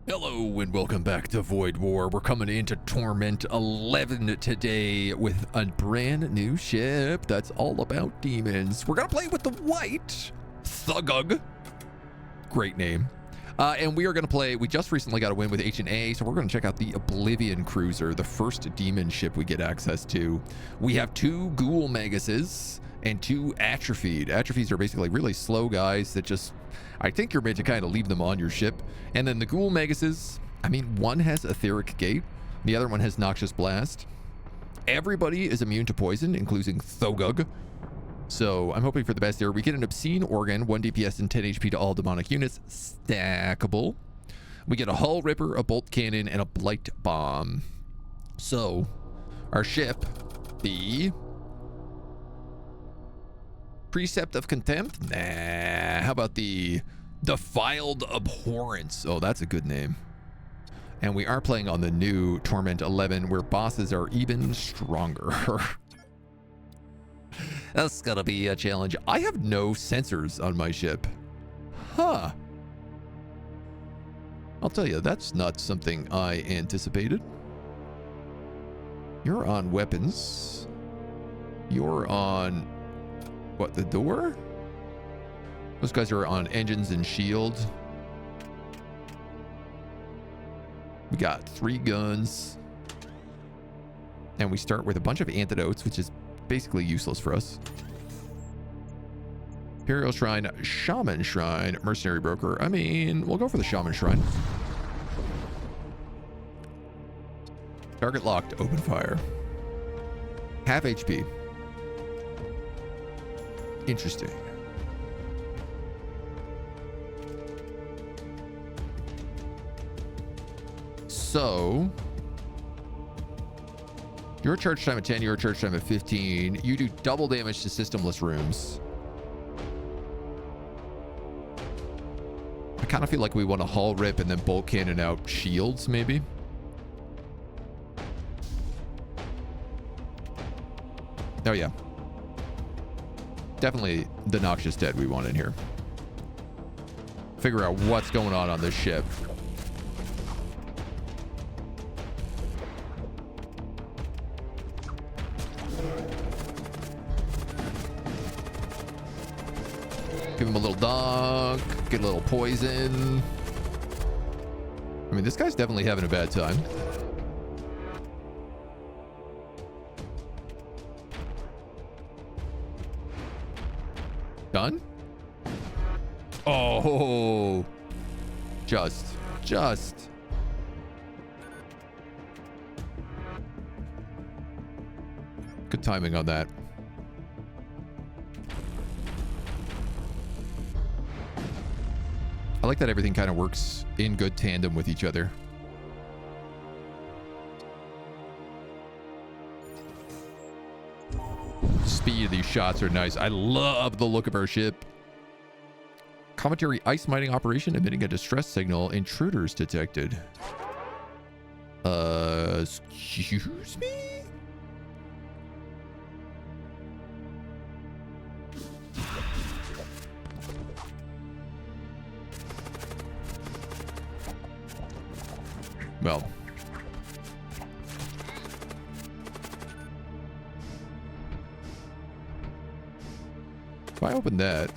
Hello and welcome back to Void War. We're coming into Torment 11 today with a brand new ship that's all about demons. We're gonna play with the white Thugug. Great name. And we are gonna play, we just recently got a win with Agent so we're gonna check out the Oblivion cruiser, the first demon ship we get access to. We have 2 ghoul maguses and 2 atrophied. Atrophies are basically really slow guys that just, I think you're meant to kind of leave them on your ship. And then the ghoul maguses, I mean, one has etheric gate, the other one has noxious blast. Everybody is immune to poison, including Thugug. So I'm hoping for the best here. We get an obscene organ, 1 DPS and 10 HP to all demonic units, stackable. We get a hull ripper, a bolt cannon, and a blight bomb. So our ship, the Precept of Contempt? Nah. How about the Defiled Abhorrence? Oh, that's a good name. And we are playing on the new Torment 11, where bosses are even stronger. That's gonna be a challenge. I have no sensors on my ship. Huh. I'll tell you, that's not something I anticipated. You're on weapons. You're on... what, the door? Those guys are on engines and shield. We got 3 guns. And we start with a bunch of antidotes, which is basically useless for us. Imperial Shrine, Shaman Shrine, Mercenary Broker. I mean, we'll go for the Shaman Shrine. Target locked, open fire. Half HP. Interesting. So, your charge time at 10, your charge time at 15. You do double damage to systemless rooms. I kind of feel like we want to hull rip and then bolt cannon out shields, maybe. Oh, yeah. Definitely the Noxious Dead we want in here. Figure out what's going on this ship. Give him a little dunk, get a little poison. I mean, this guy's definitely having a bad time. Done? Oh, just. Good timing on that. I like that everything kind of works in good tandem with each other. Speed of these shots are nice. I love the look of our ship. Commentary ice mining operation emitting a distress signal. Intruders detected. Excuse me? Well. If I open that.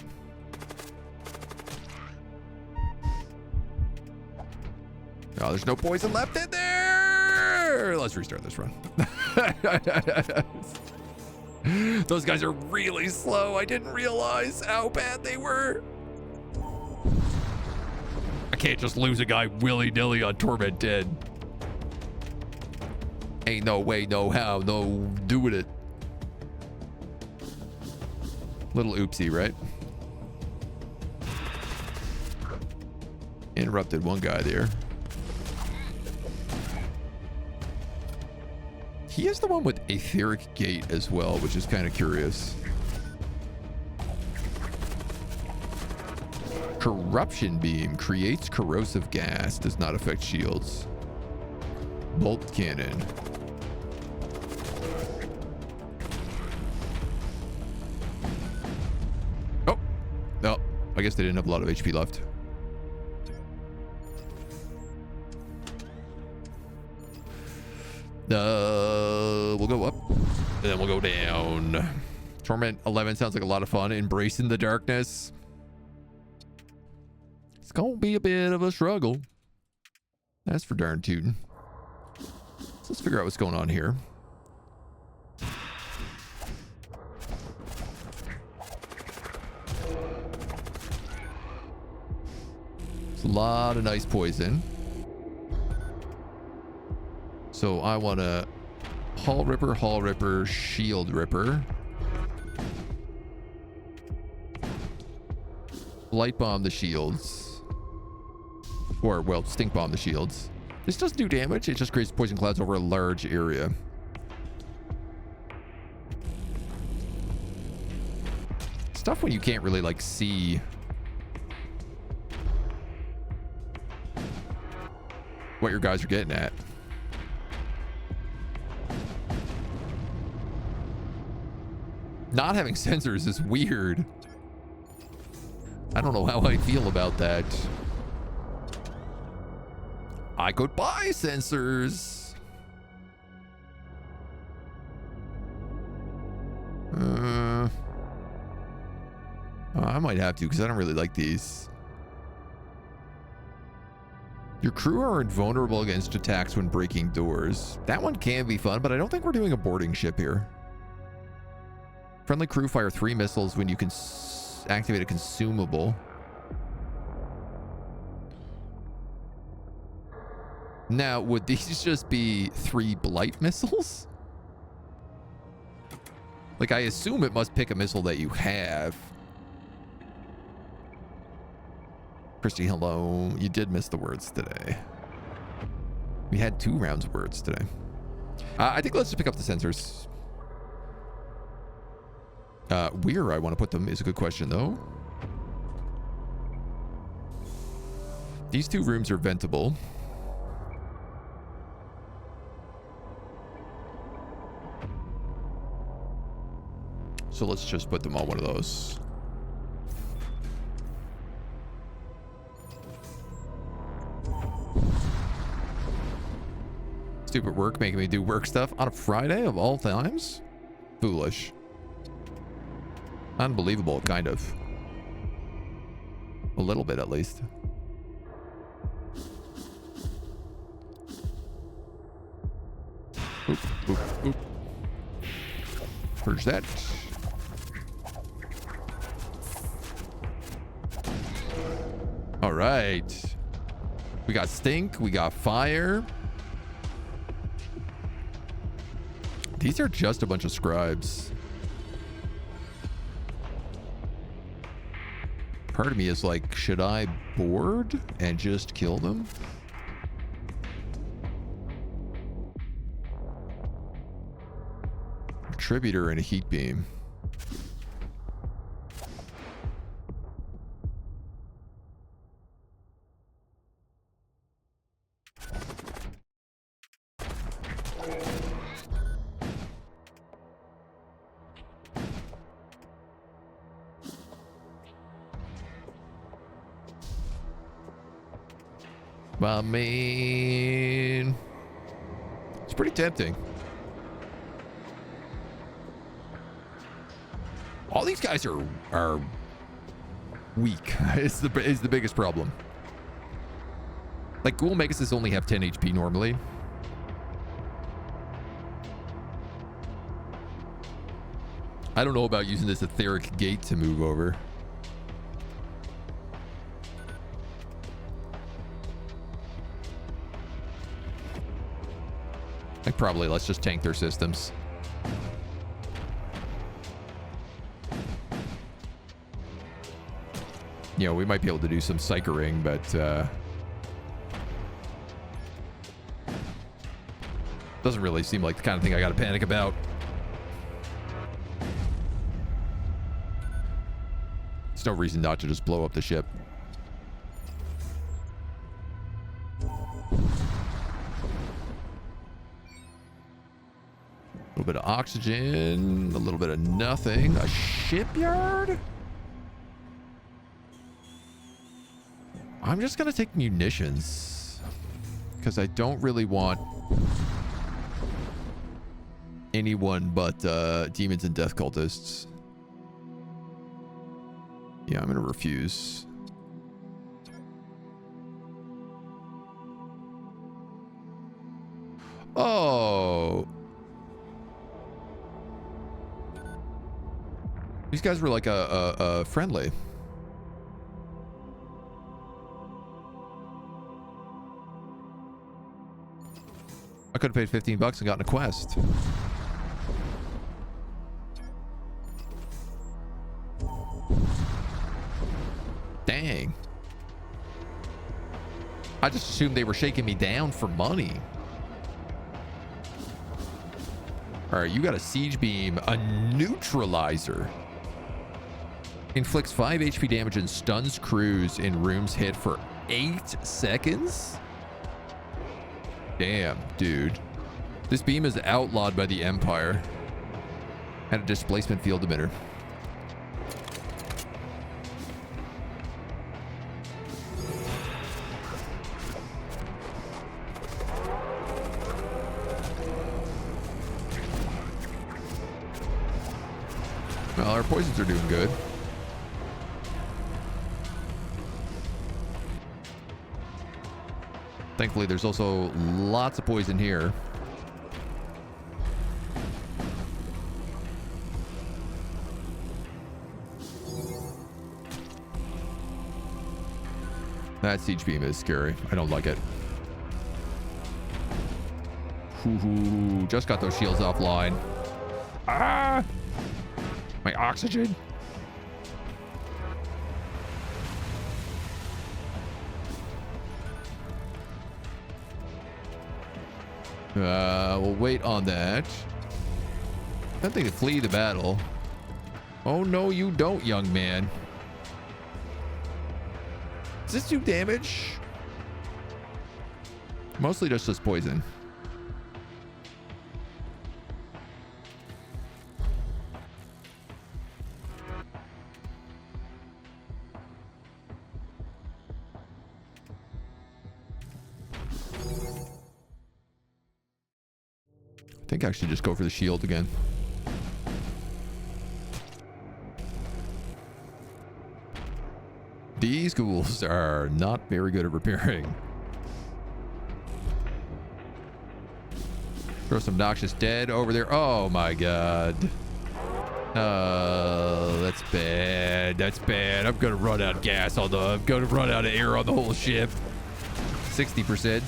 Oh, there's no poison left in there. Let's restart this run. Those guys are really slow. I didn't realize how bad they were. I can't just lose a guy willy-nilly on Torment 10. Ain't no way, no how, no doing it. Little oopsie, right? Interrupted one guy there. He is the one with etheric gate as well, which is kind of curious. Corruption beam creates corrosive gas, does not affect shields. Bolt cannon. Oh, no, I guess they didn't have a lot of HP left. We'll go up, and then we'll go down. Torment 11 sounds like a lot of fun. Embracing the darkness. It's gonna be a bit of a struggle. That's for darn tootin'. So let's figure out what's going on here. It's a lot of nice poison. So I want to Hall Ripper, Shield Ripper. Light Bomb the shields. Or, well, Stink Bomb the shields. This doesn't do damage. It just creates poison clouds over a large area. Stuff when you can't really, like, see what your guys are getting at. Not having sensors is weird. I don't know how I feel about that. I could buy sensors. I might have to because I don't really like these. Your crew are invulnerable against attacks when breaking doors. That one can be fun, but I don't think we're doing a boarding ship here. Friendly crew fire 3 missiles when you can activate a consumable. Now, would these just be 3 blight missiles? Like, I assume it must pick a missile that you have. Christy, hello. You did miss the words today. We had 2 rounds of words today. I think let's just pick up the sensors. Where I want to put them is a good question, though. These 2 rooms are ventable. So let's just put them on one of those. Stupid work making me do work stuff on a Friday of all times? Foolish. Unbelievable, kind of. A little bit, at least. Oop, oop, oop. Purge that. All right. We got stink. We got fire. These are just a bunch of scribes. Part of me is like, should I board and just kill them? Contributor and a heat beam. I mean, it's pretty tempting. All these guys are weak. Is the biggest problem. Like Ghoul Megasis only have 10 HP normally. I don't know about using this etheric gate to move over. Like probably let's just tank their systems. You know, we might be able to do some psychering, but doesn't really seem like the kind of thing I gotta panic about. There's no reason not to just blow up the ship. A little bit of oxygen, a little bit of nothing. A shipyard? I'm just gonna take munitions because I don't really want anyone but demons and death cultists. Yeah, I'm gonna refuse. Oh. These guys were like a friendly. I could have paid 15 bucks and gotten a quest. Dang. I just assumed they were shaking me down for money. All right, you got a siege beam, a neutralizer. Inflicts 5 HP damage and stuns crews in rooms hit for 8 seconds? Damn, dude. This beam is outlawed by the Empire. And a displacement field emitter. Well, our poisons are doing good. Thankfully, there's also lots of poison here. That siege beam is scary. I don't like it. Ooh, just got those shields offline. Ah! My oxygen. We'll wait on that. I think they can flee the battle. Oh, no, you don't, young man. Does this do damage? Mostly just this poison. I think I should just go for the shield again. These ghouls are not very good at repairing. Throw some noxious dead over there. Oh my god. That's bad. That's bad. I'm gonna run out of gas on the... I'm gonna run out of air on the whole ship. 60%.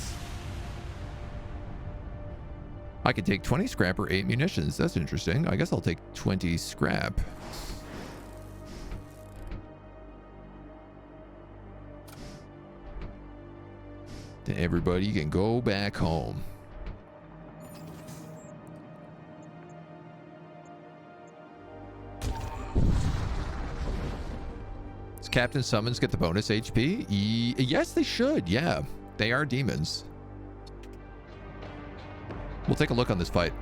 I could take 20 scrap or 8 munitions. That's interesting. I guess I'll take 20 scrap. Then everybody can go back home. Does Captain Summons get the bonus HP? Yes, they should. Yeah, they are demons. We'll take a look on this fight.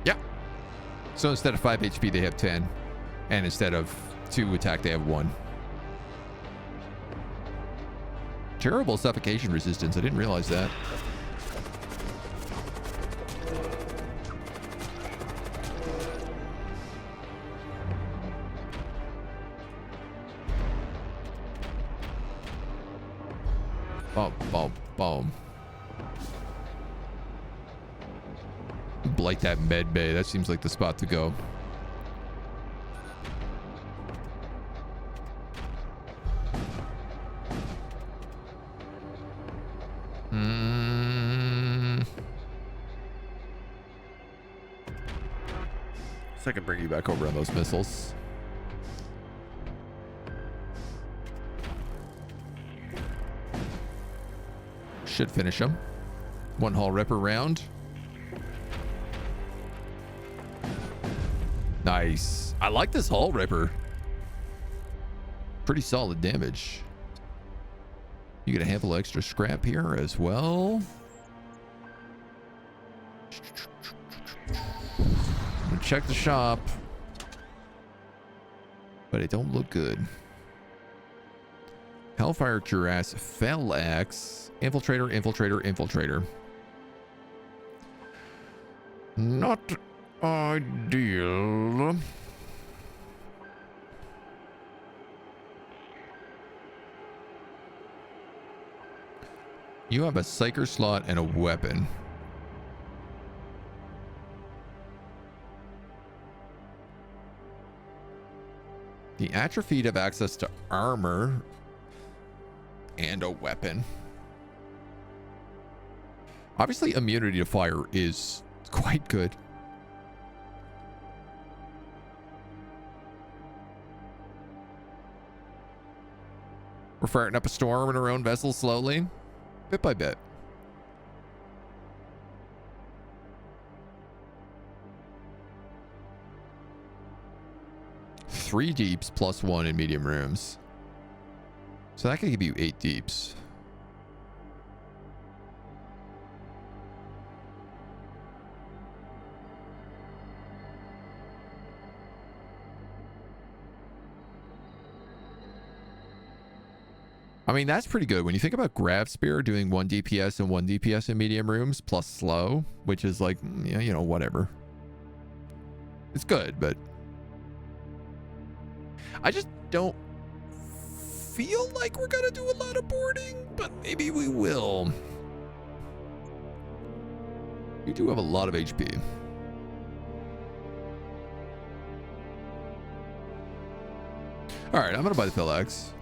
Yeah. So instead of 5 HP, they have 10. And instead of 2 attack, they have 1. Terrible suffocation resistance. I didn't realize that. Boom, boom, boom. Blight that med bay. That seems like the spot to go. So I can bring you back over on those missiles. Should finish him. 1 hull ripper round. Nice. I like this hull ripper. Pretty solid damage. You get a handful of extra scrap here as well. I'm gonna check the shop. But it don't look good. Hellfire Cuirass, Fell Axe, Infiltrator, Infiltrator, Infiltrator. Not ideal. You have a Psyker slot and a weapon. The atrophied have access to armor and a weapon. Obviously, immunity to fire is quite good. We're farting up a storm in our own vessel slowly, bit by bit. Three deeps plus one in medium rooms. So that could give you 8 deeps. I mean, that's pretty good. When you think about Grav Spear doing 1 DPS and 1 DPS in medium rooms plus slow, which is like, yeah, you know, whatever. It's good, but I just don't feel like we're gonna do a lot of boarding, but maybe we will. We do have a lot of HP. All right, I'm gonna buy the Philax.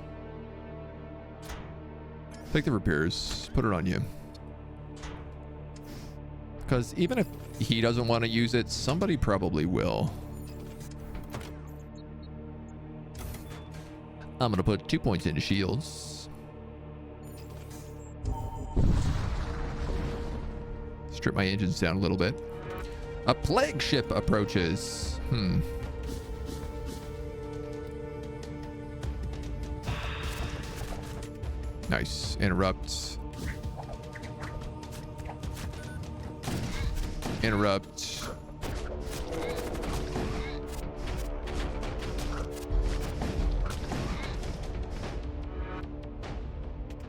Take the repairs, put it on you. Because even if he doesn't want to use it, somebody probably will. I'm going to put 2 points into shields. Strip my engines down a little bit. A plague ship approaches. Nice. Interrupt. Interrupt.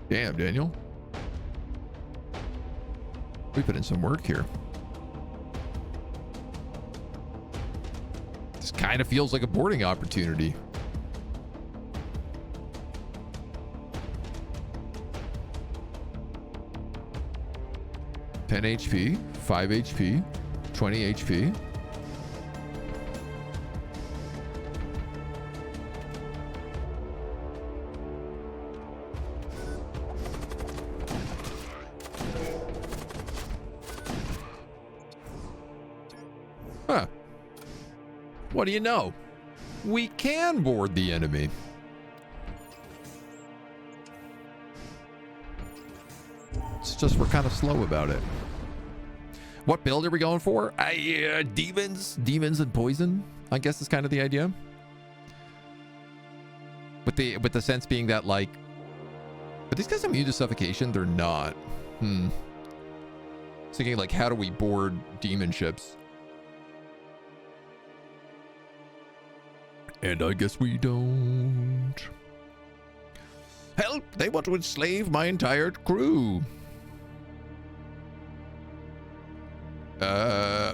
Damn, Daniel. We put in some work here. This kind of feels like a boarding opportunity. $10 HP, 5 HP, 20 HP. Huh. What do you know? We can board the enemy. It's just we're kind of slow about it. What build are we going for? Demons and poison, I guess is kind of the idea. With the sense being that, like, are these guys immune to suffocation? They're not. Thinking like, how do we board demon ships? And I guess we don't. Help! They want to enslave my entire crew.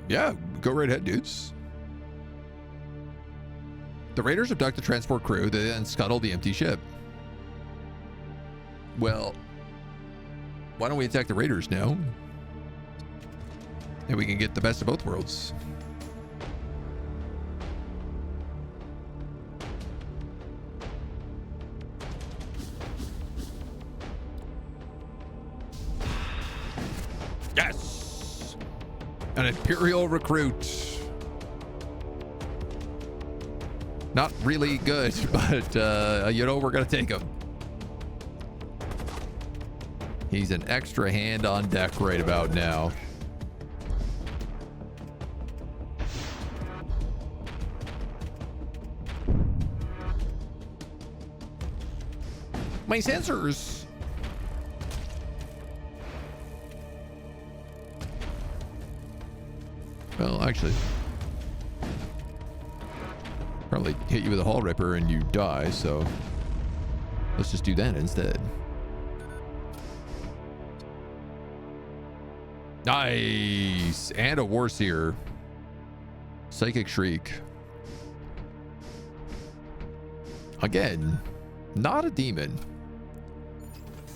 Yeah, go right ahead, dudes. The raiders abduct the transport crew, they then scuttle the empty ship. Well, why don't we attack the raiders now? And we can get the best of both worlds. Yes! An Imperial recruit. Not really good, but you know, we're gonna take him. He's an extra hand on deck right about now. My sensors. Well, actually, probably hit you with a hull ripper and you die, so Let's just do that instead. Nice. And a Warseer. Psychic Shriek. Again, not a demon,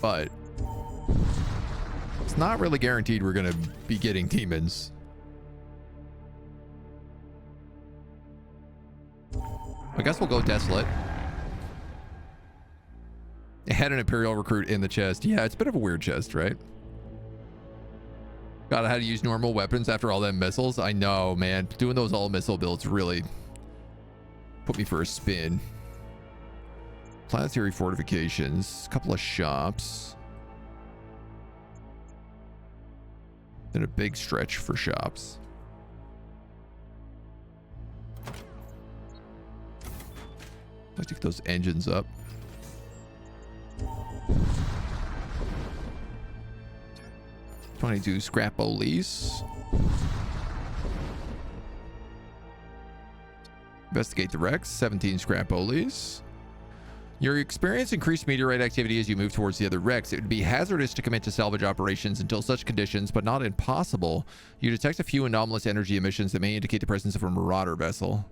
but it's not really guaranteed we're going to be getting demons. I guess we'll go Desolate. It had an Imperial recruit in the chest. Yeah, it's a bit of a weird chest, right? God, I had to use normal weapons after all them missiles. I know, man. Doing those all missile builds really put me for a spin. Planetary fortifications, a couple of shops. Then a big stretch for shops. I'd like to get those engines up. $22 scrap lease. Investigate the wrecks. 17 scrap lease. Your experience increased meteorite activity as you move towards the other wrecks. It would be hazardous to commit to salvage operations until such conditions, but not impossible. You detect a few anomalous energy emissions that may indicate the presence of a marauder vessel.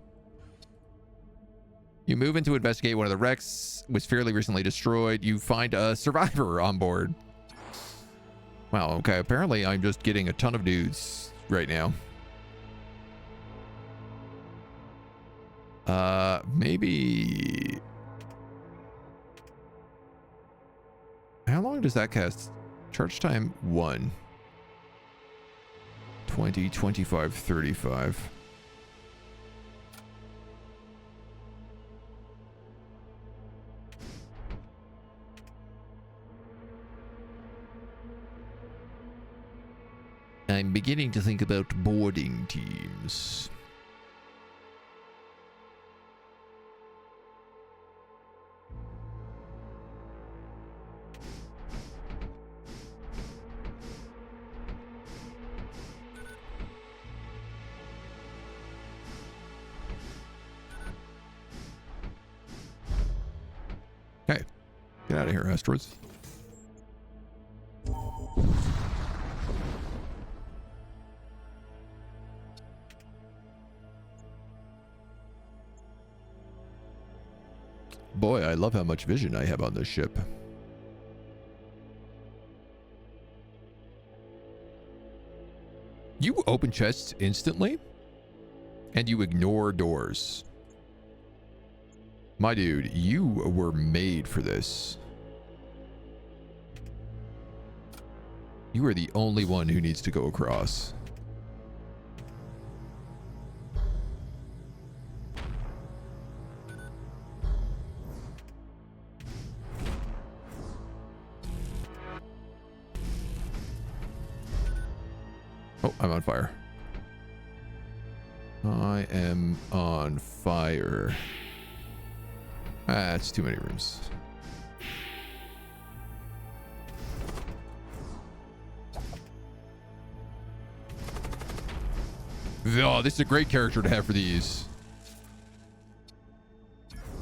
You move in to investigate one of the wrecks, was fairly recently destroyed. You find a survivor on board. Wow, okay. Apparently I'm just getting a ton of dudes right now. Maybe... How long does that cast? Charge time 1. 20, 25, 35. I'm beginning to think about boarding teams. Okay, get out of here, asteroids. Boy, I love how much vision I have on this ship. You open chests instantly, and you ignore doors. My dude, you were made for this. You are the only one who needs to go across. Oh, I'm on fire. I am on fire. That's too many rooms. Oh, this is a great character to have for these.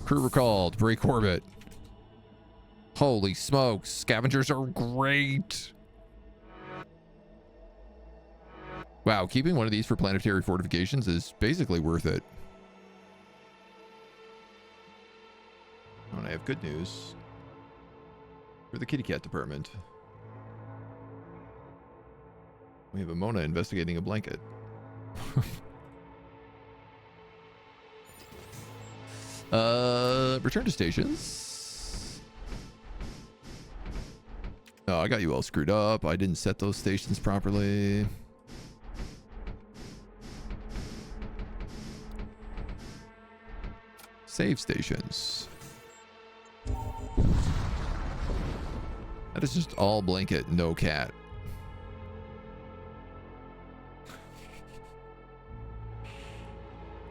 Crew recalled. Break orbit. Holy smokes. Scavengers are great. Wow, keeping one of these for planetary fortifications is basically worth it. Oh, and I have good news for the kitty cat department. We have a Mona investigating a blanket. Return to stations. Oh, I got you all screwed up. I didn't set those stations properly. Save stations. That is just all blanket, no cat.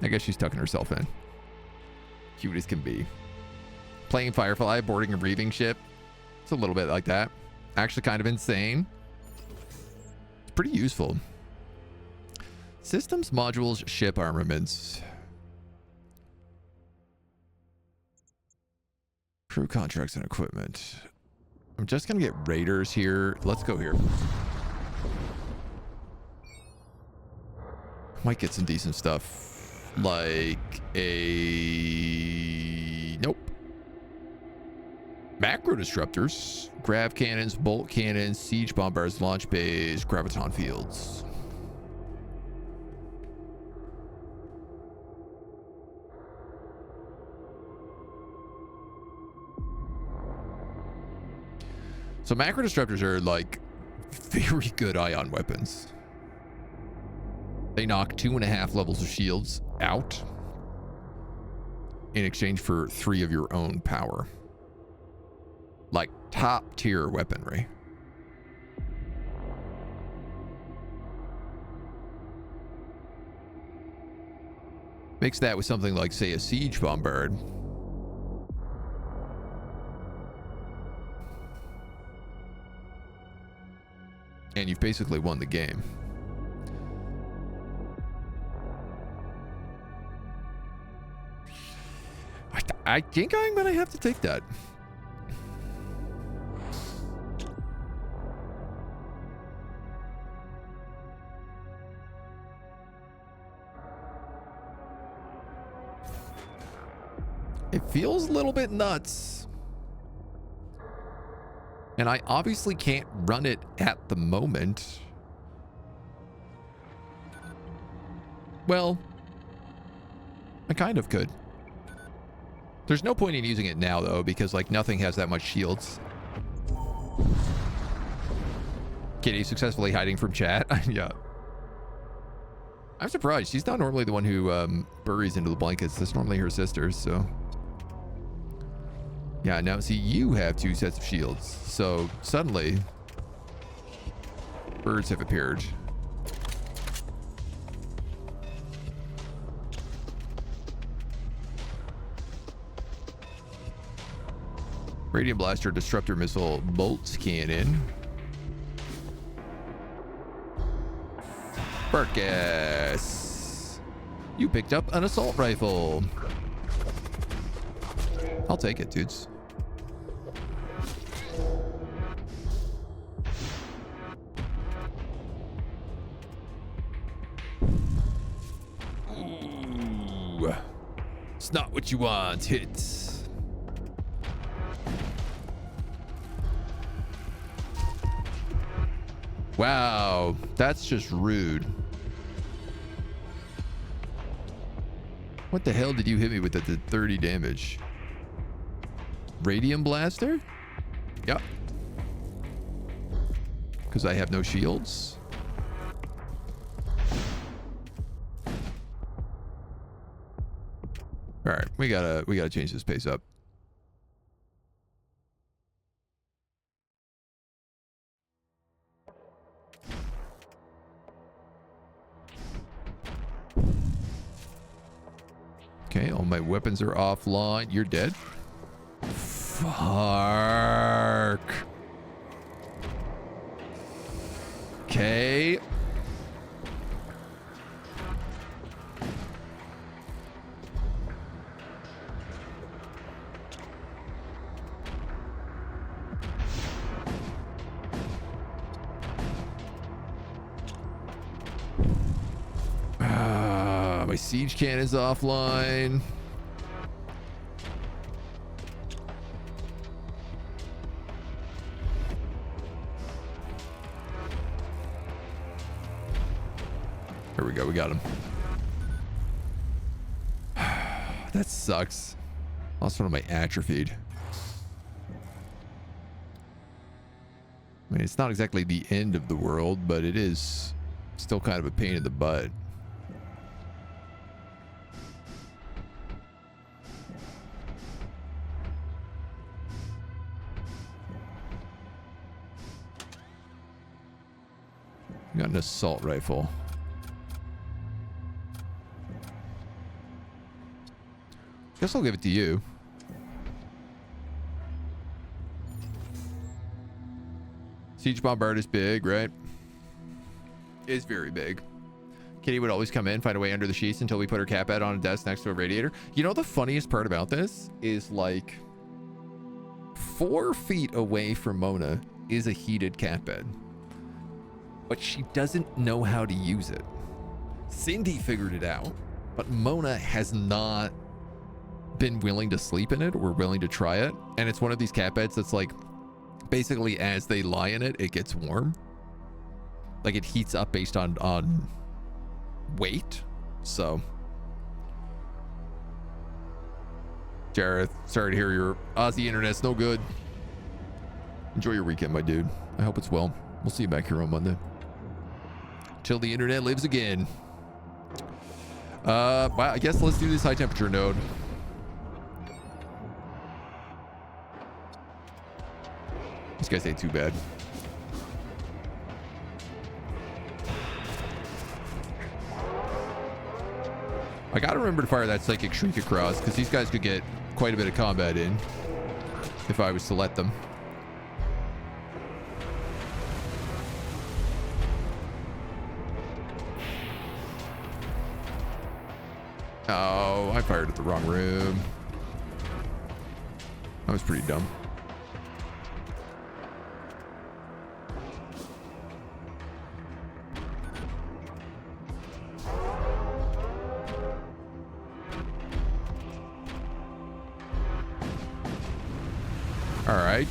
I guess she's tucking herself in. Cute as can be. Playing Firefly, boarding a breathing ship. It's a little bit like that. Actually kind of insane. It's pretty useful. Systems, modules, ship armaments. Crew contracts and equipment. I'm just gonna get raiders here. Let's go here. Might get some decent stuff. Like a... Nope. Macro disruptors. Grav cannons, bolt cannons, siege bombers, launch bays, graviton fields. So macro disruptors are like very good ion weapons. They knock 2.5 levels of shields out in exchange for 3 of your own power. Like top tier weaponry. Mix that with something like, say, a siege bombard. And you've basically won the game. I think I'm gonna have to take that. It feels a little bit nuts. And I obviously can't run it at the moment. Well, I kind of could. There's no point in using it now, though, because, like, nothing has that much shields. Kitty successfully hiding from chat. Yeah. I'm surprised. She's not normally the one who buries into the blankets. That's normally her sisters, so... Yeah, now, see, you have 2 sets of shields. So, suddenly, birds have appeared. Radiant blaster, disruptor missile, bolts cannon. Burkus. You picked up an assault rifle. I'll take it, dudes. Ooh. It's not what you want. Hit. Wow, that's just rude. What the hell did you hit me with that did 30 damage? Radium blaster? Yep. Because I have no shields. All right, we gotta change this pace up. Okay, all my weapons are offline. You're dead. Fuck. Okay. My siege can is offline. There we go, we got him. That sucks. Lost one of my atrophied. I mean, it's not exactly the end of the world, but it is still kind of a pain in the butt. Got an assault rifle. Guess I'll give it to you. Siege bombard is big, right? Is very big. Kitty would always come in, find a way under the sheets until we put her cat bed on a desk next to a radiator. You know, the funniest part about this is, like, 4 feet away from Mona is a heated cat bed, but she doesn't know how to use it. Cindy figured it out, but Mona has not been willing to sleep in it or willing to try it. And it's one of these cat beds that's like, basically as they lie in it, it gets warm. Like it heats up based on weight. So Jareth, sorry to hear your Aussie internet's no good. Enjoy your weekend, my dude. I hope it's well. We'll see you back here on Monday. Till the internet lives again. Well, I guess let's do this high temperature node. These guys ain't too bad. I gotta remember to fire that psychic shriek across, because these guys could get quite a bit of combat in if I was to let them. Oh, I fired at the wrong room. That was pretty dumb. All right.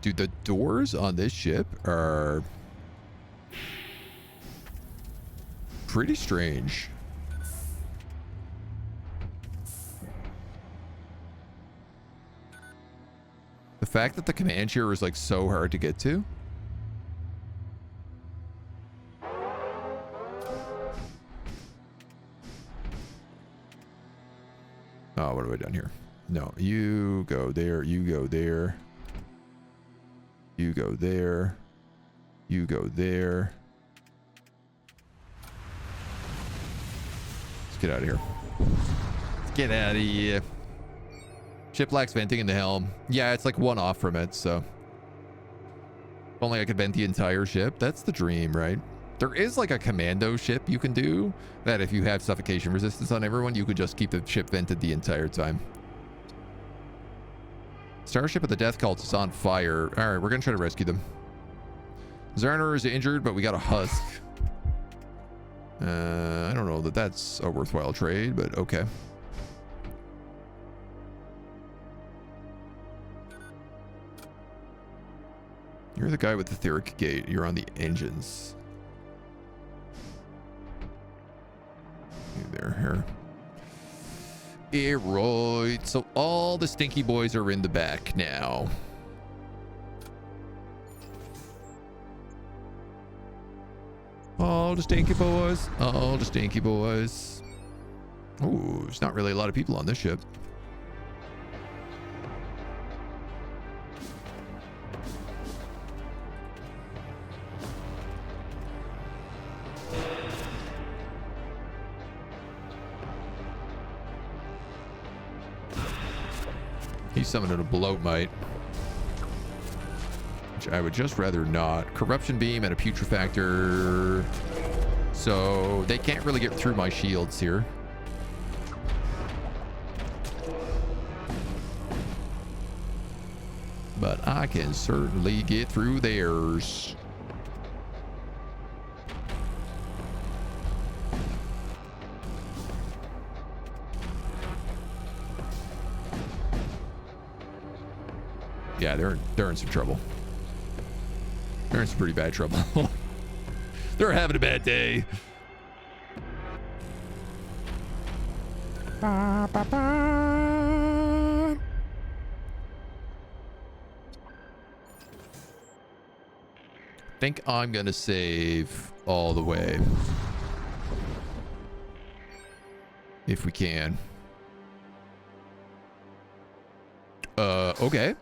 Dude, the doors on this ship are pretty strange. The fact that the command chair is like so hard to get to. Oh, what have I done here? No, you go there, you go there. You go there. You go there. Let's get out of here. Let's get out of here. Ship lacks venting in the helm. Yeah, it's like one off from it, so. If only I could vent the entire ship. That's the dream, right? There is like a commando ship you can do that if you have suffocation resistance on everyone, you could just keep the ship vented the entire time. Starship of the Death Cult is on fire. All right, we're going to try to rescue them. Zarner is injured, but we got a husk. I don't know that that's a worthwhile trade, but okay. You're the guy with the etheric gate. You're on the engines. You there, here. Right, so all the stinky boys are in the back now. All the stinky boys, all the stinky boys. Ooh, there's not really a lot of people on this ship. He's summoning a bloat mite, which I would just rather not. Corruption beam and a putrefactor, so they can't really get through my shields here. But I can certainly get through theirs. Yeah, they're in some trouble. They're in some pretty bad trouble. They're having a bad day. Ba, ba, ba. Think I'm gonna save all the way. If we can. Okay.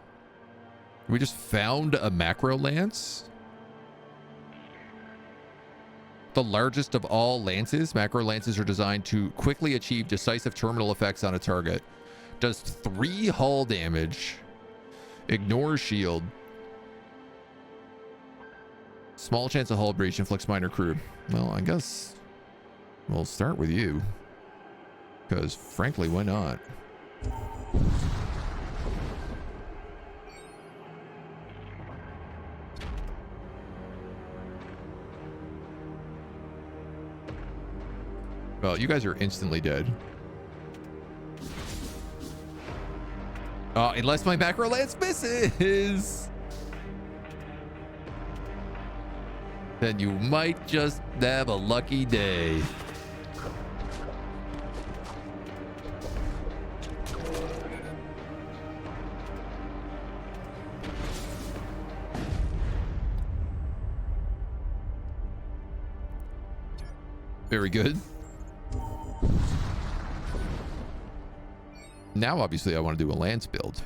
We just found a macro lance. The largest of all lances. Macro lances are designed to quickly achieve decisive terminal effects on a target. Does 3 hull damage. Ignores shield. Small chance of hull breach, inflicts minor crew. Well, I guess we'll start with you. Because, frankly, why not? Well, you guys are instantly dead. Unless my macro lance misses. Then you might just have a lucky day. Very good. Now, obviously, I want to do a lance build.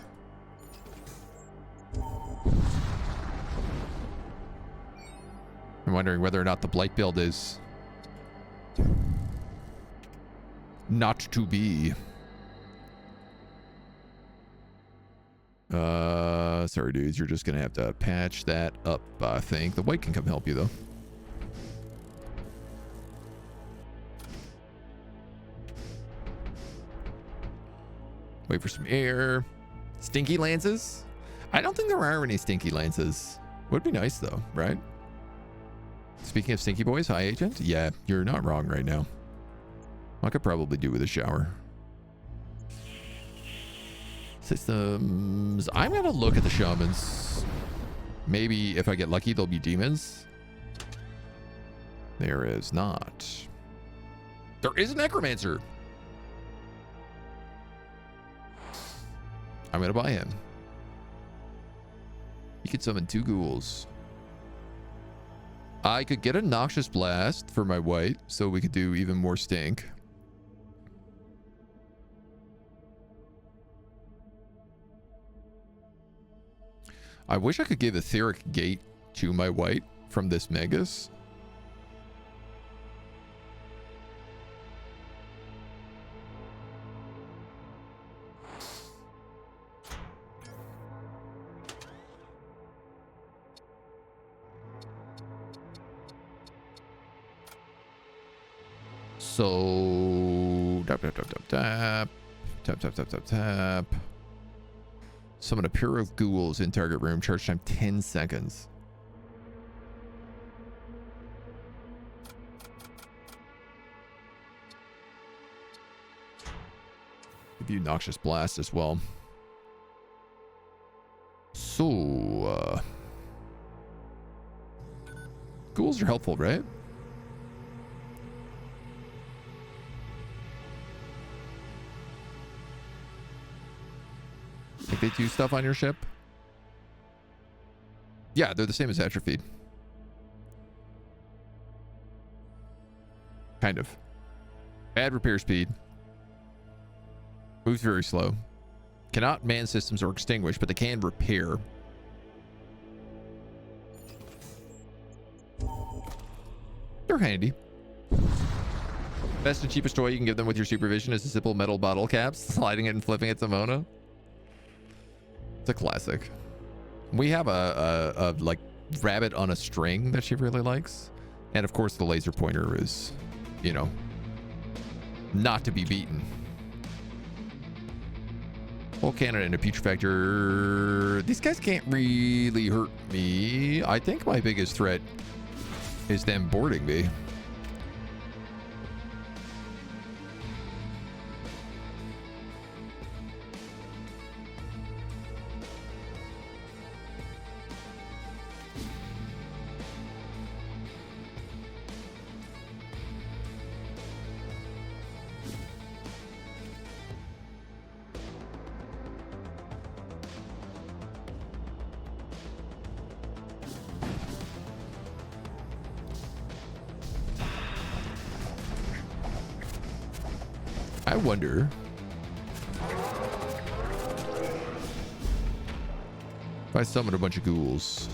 I'm wondering whether or not the blight build is not to be. Sorry, dudes. You're just going to have to patch that up, I think. The white can come help you, though. Wait for some air. Stinky lances? I don't think there are any stinky lances. Would be nice, though, right? Speaking of stinky boys, hi, Agent. Yeah, you're not wrong right now. I could probably do with a shower. Systems. I'm going to look at the shamans. Maybe if I get lucky, there'll be demons. There is not. There is a necromancer. I'm going to buy him. He could summon 2 ghouls. I could get a noxious blast for my white, so we could do even more stink. I wish I could give etheric gate to my white from this Megas. So tap tap tap tap tap tap tap tap tap tap. Summon a pair of ghouls in target room. Charge time 10 seconds. Give you noxious blast as well. So ghouls are helpful, right? Think they do stuff on your ship? Yeah, they're the same as atrophied. Kind of. Bad repair speed. Moves very slow. Cannot man systems or extinguish, but they can repair. They're handy. Best and cheapest toy you can give them with your supervision is a simple metal bottle cap, sliding it and flipping it to Mona. It's a classic. We have a like rabbit on a string that she really likes, and of course the laser pointer is, you know, not to be beaten. Whole cannon and a putrefactor. These guys can't really hurt me. I think my biggest threat is them boarding me. I wonder if I summon a bunch of ghouls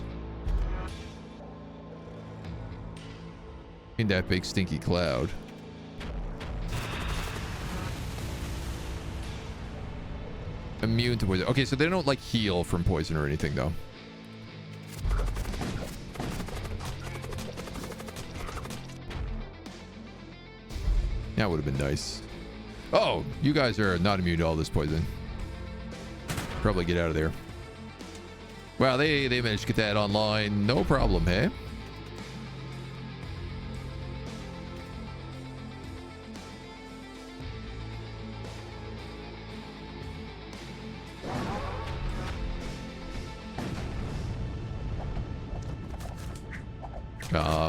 in that big stinky cloud. Immune to poison. Okay, so they don't like heal from poison or anything though. That would have been nice. Oh, you guys are not immune to all this poison. Probably get out of there. Wow, they managed to get that online. No problem, hey?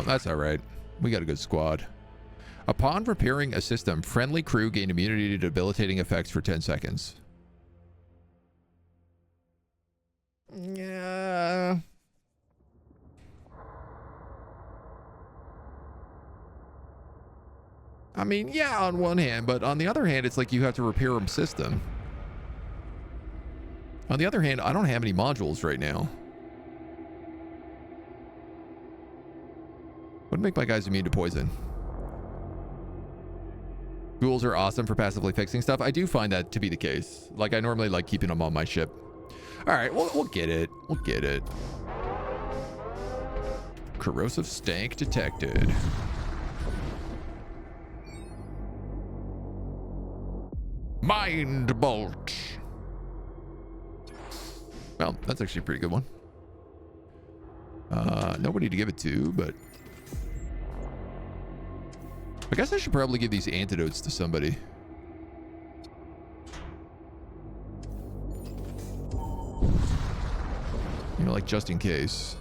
That's all right. We got a good squad. Upon repairing a system, friendly crew gain immunity to debilitating effects for 10 seconds. Yeah. I mean, yeah, on one hand, but on the other hand, it's like you have to repair a system. On the other hand, I don't have any modules right now. Would make my guys immune to poison. Ghouls are awesome for passively fixing stuff. I do find that to be the case. Like, I normally like keeping them on my ship. All right, we'll get it. We'll get it. Corrosive stank detected. Mind bolt. Well, that's actually a pretty good one. Nobody to give it to, but I guess I should probably give these antidotes to somebody. You know, like just in case.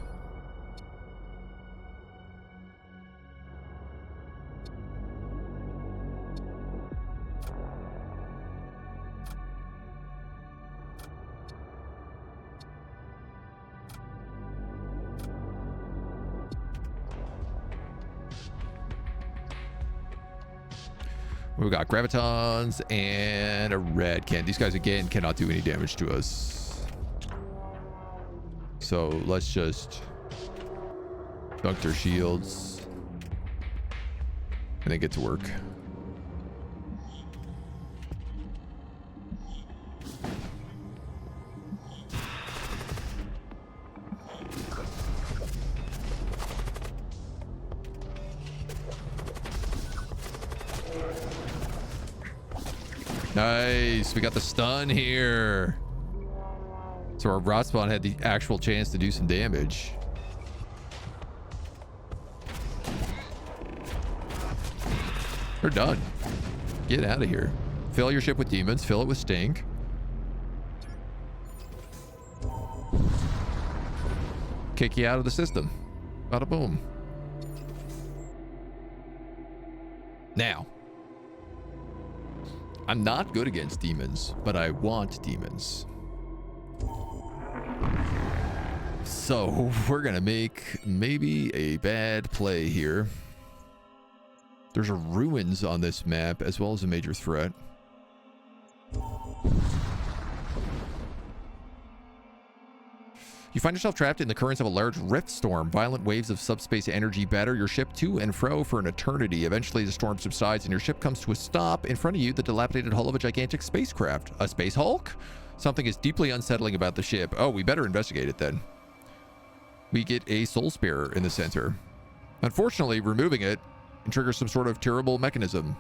We've got gravitons and a red can. These guys, again, cannot do any damage to us. So let's just dunk their shields and then get to work. Nice. We got the stun here. So our rot spawn had the actual chance to do some damage. We're done. Get out of here. Fill your ship with demons. Fill it with stink. Kick you out of the system. Bada boom. Now, I'm not good against demons, but I want demons. So we're gonna make maybe a bad play here. There's a ruins on this map as well as a major threat. You find yourself trapped in the currents of a large rift storm. Violent waves of subspace energy batter your ship to and fro for an eternity. Eventually, the storm subsides and your ship comes to a stop. In front of you, the dilapidated hull of a gigantic spacecraft. A space Hulk? Something is deeply unsettling about the ship. Oh, we better investigate it then. We get a soul spear in the center. Unfortunately, removing it triggers some sort of terrible mechanism.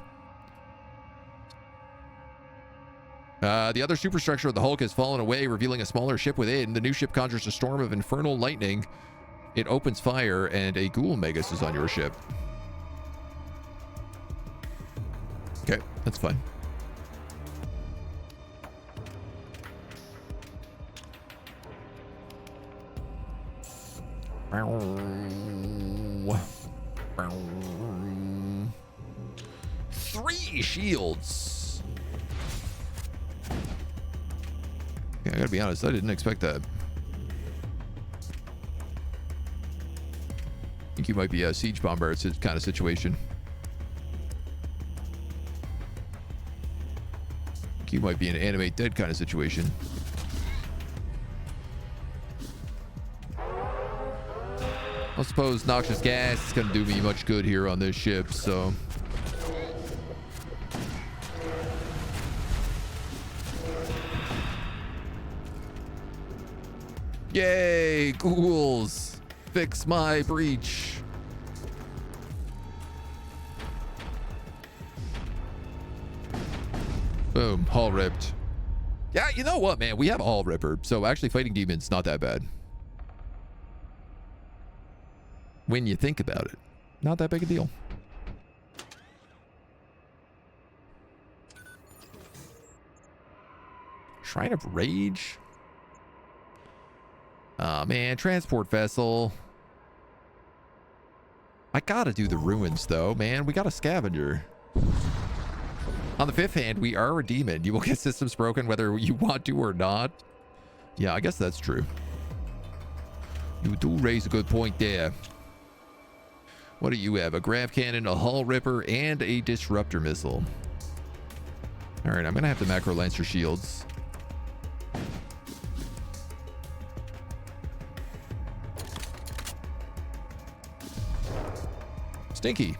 The other superstructure of the Hulk has fallen away, revealing a smaller ship within. The new ship conjures a storm of infernal lightning. It opens fire, and a ghoul magus is on your ship. Okay, that's fine. Three shields. Yeah, I gotta be honest, I didn't expect that. I think you might be a siege bomber kind of situation. I think you might be an animate dead kind of situation. I suppose noxious gas is gonna do me much good here on this ship, so. Yay, ghouls! Fix my breach. Boom. Hull ripped. Yeah, you know what, man? We have a hull ripper. So actually fighting demons, not that bad. When you think about it. Not that big a deal. Shrine of Rage. Oh, man. Transport vessel. I gotta do the ruins, though, man. We got a scavenger. On the fifth hand, we are a demon. You will get systems broken whether you want to or not. Yeah, I guess that's true. You do raise a good point there. What do you have? A grav cannon, a hull ripper, and a disruptor missile. All right, I'm going to have the macro lancer shields. Stinky.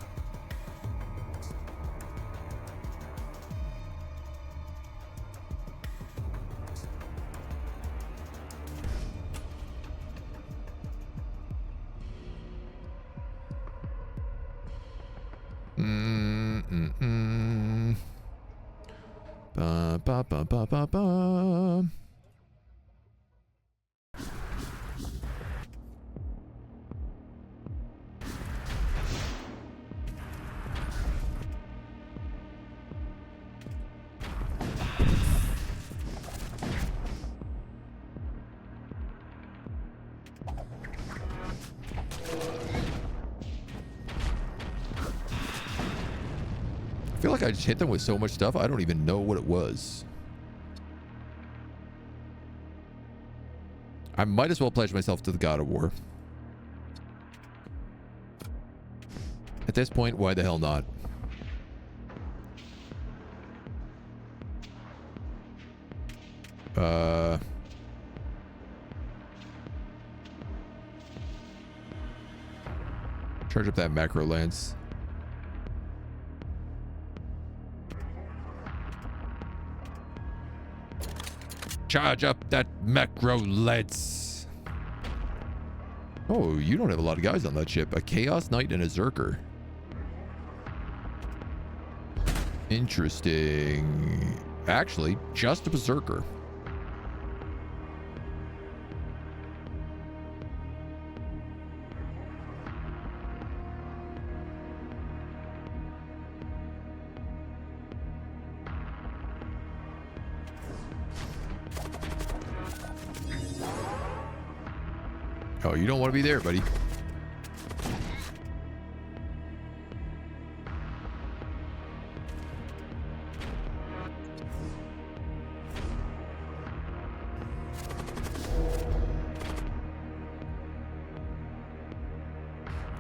Ba, ba, ba, ba, ba, ba. I feel like I just hit them with so much stuff, I don't even know what it was. I might as well pledge myself to the God of War. At this point, why the hell not? Charge up that macro lance. Charge up that macro lance. Oh, you don't have a lot of guys on that ship. A Chaos Knight and a Zerker. Interesting. Actually, just a Berserker. Oh, you don't want to be there, buddy.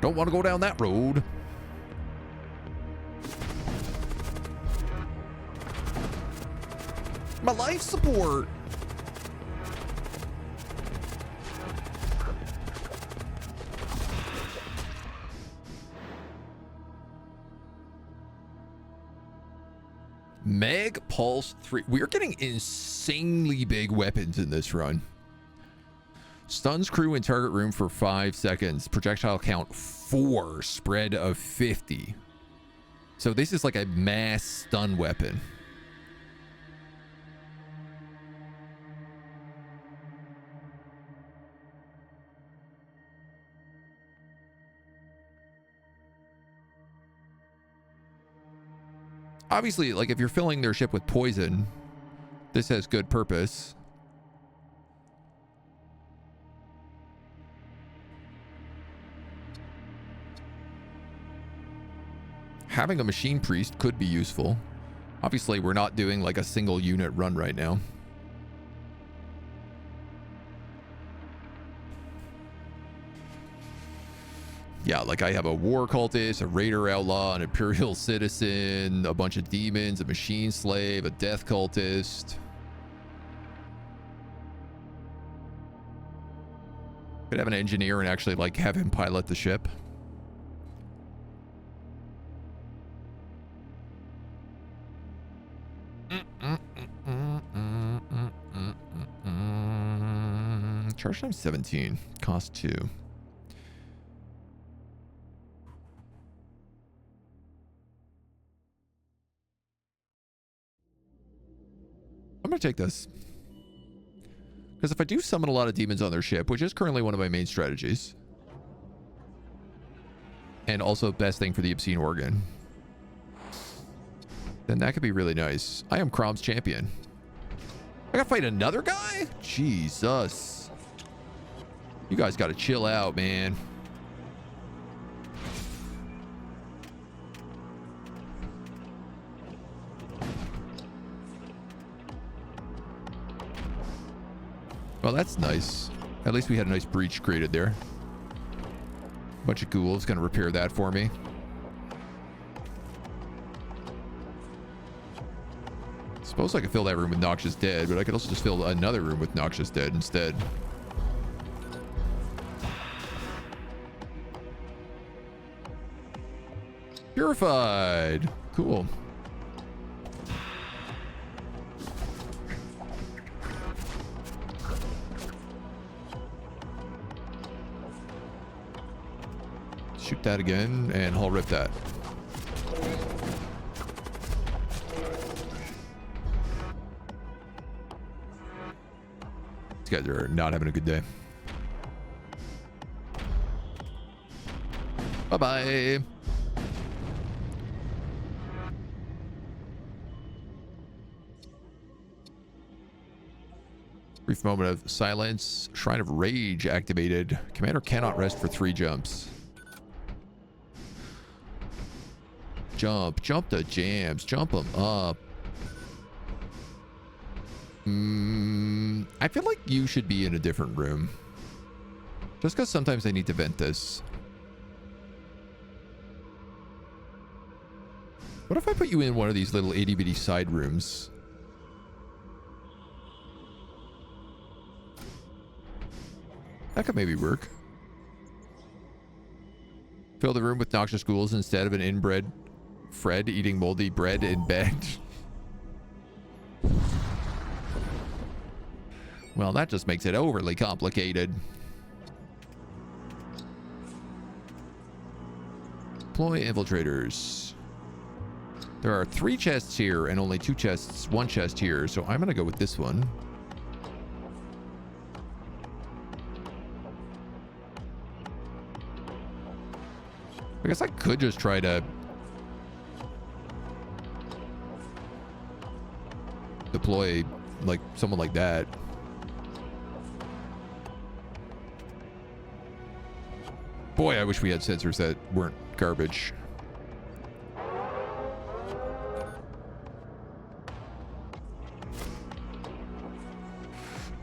Don't want to go down that road. My life support. Mag Pulse 3. We are getting insanely big weapons in this run. Stuns crew in target room for 5 seconds. Projectile count 4. Spread of 50. So this is like a mass stun weapon. Obviously, like if you're filling their ship with poison, this has good purpose. Having a machine priest could be useful. Obviously, we're not doing like a single unit run right now. Yeah, like I have a war cultist, a raider outlaw, an imperial citizen, a bunch of demons, a machine slave, a death cultist. Could have an engineer and actually like have him pilot the ship. Charge time 17, cost 2. going to take this. Because if I do summon a lot of demons on their ship, which is currently one of my main strategies, and also best thing for the obscene organ, then that could be really nice. I am Crom's champion. I gotta fight another guy? Jesus. You guys gotta chill out, man. Well, that's nice. At least we had a nice breach created there. Bunch of ghouls gonna repair that for me. Suppose I could fill that room with Noxious Dead, but I could also just fill another room with Noxious Dead instead. Purified. Cool. Shoot that again and hull rip that. These guys are not having a good day. Bye-bye. Brief moment of silence. Shrine of Rage activated. Commander cannot rest for 3 jumps. Jump the jams, jump them up. I feel like you should be in a different room. Just because sometimes I need to vent this. What if I put you in one of these little itty bitty side rooms? That could maybe work. Fill the room with noxious ghouls instead of an inbred Fred eating moldy bread in bed. Well, that just makes it overly complicated. Deploy infiltrators. There are 3 chests here and only 2 chests, 1 chest here, so I'm gonna go with this one. I guess I could just try to deploy like someone like that. Boy, I wish we had sensors that weren't garbage.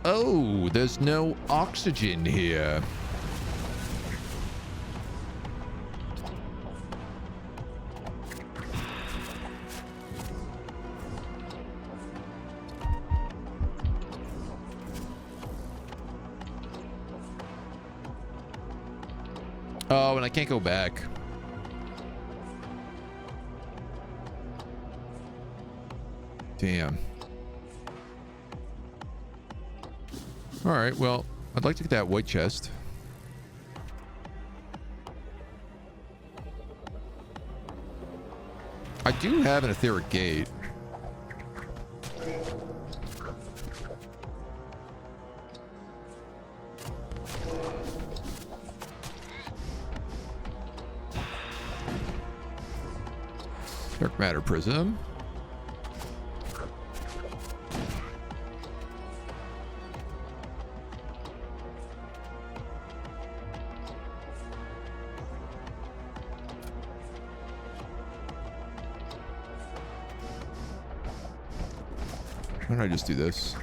Oh, there's no oxygen here. Oh, and I can't go back. Damn. All right, well, I'd like to get that white chest. I do have an etheric gate. Dark matter prism. Why don't I just do this?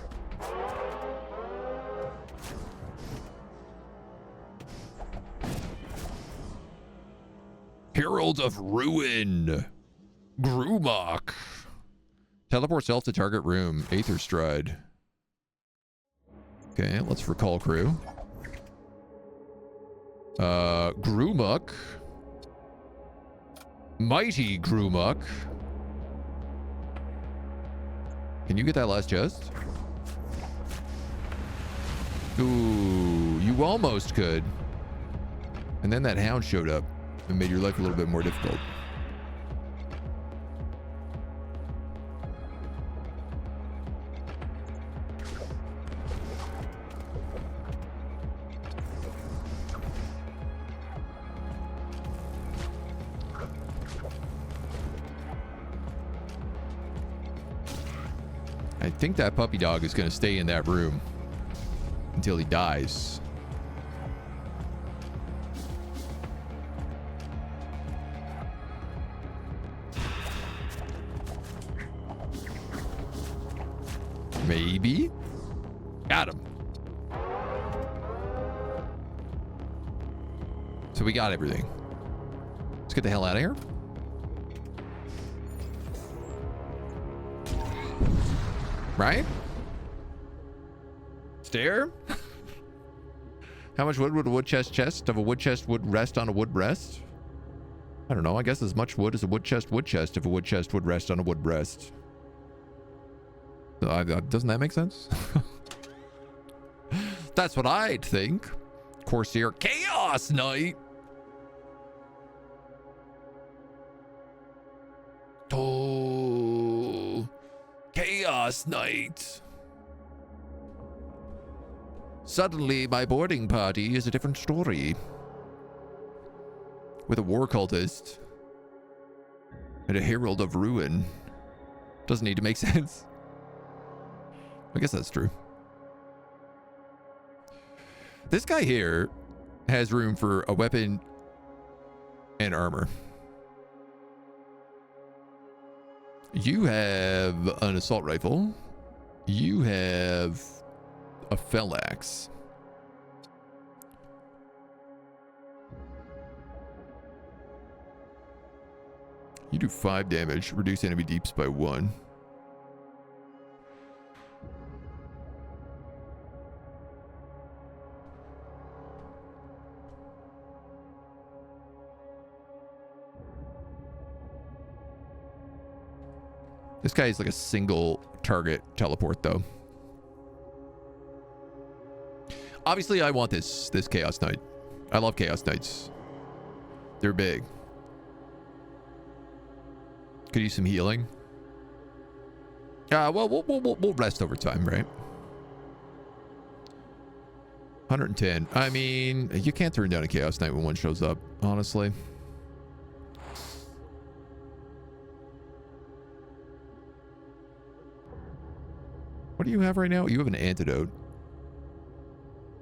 Herald of Ruin. Grumach. Teleport self to target room. Aether Stride. Okay, let's recall crew. Grumach. Mighty Grumach. Can you get that last chest? Ooh, you almost could. And then that hound showed up and made your life a little bit more difficult. I think that puppy dog is going to stay in that room until he dies. Maybe. Got him. So we got everything. Let's get the hell out of here. Right? Stair? How much wood would a wood chest of a wood chest would rest on a wood rest? I don't know. I guess as much wood as a wood chest if a wood chest would rest on a wood breast. Doesn't that make sense? That's what I'd think. Corsair Chaos Knight. Oh, Chaos Knight. Suddenly, my boarding party is a different story. With a war cultist and a herald of ruin. Doesn't need to make sense. I guess that's true. This guy here has room for a weapon and armor. You have an assault rifle. You have a fell axe. You do 5 damage. Reduce enemy deeps by 1. This guy is like a single target teleport though. Obviously I want this Chaos Knight. I love Chaos Knights. They're big. Could use some healing. Well, we'll rest over time, right? 110. I mean, you can't turn down a Chaos Knight when one shows up, honestly. What do you have right now? You have an antidote.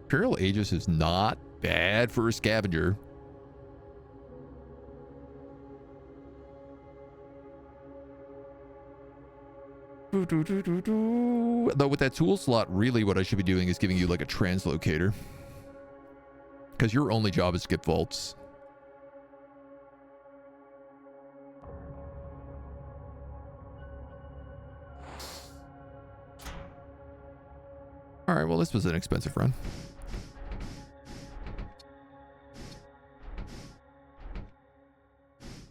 Imperial Aegis is not bad for a scavenger. Though with that tool slot, really what I should be doing is giving you like a translocator. Because your only job is to get vaults. Alright, well this was an expensive run.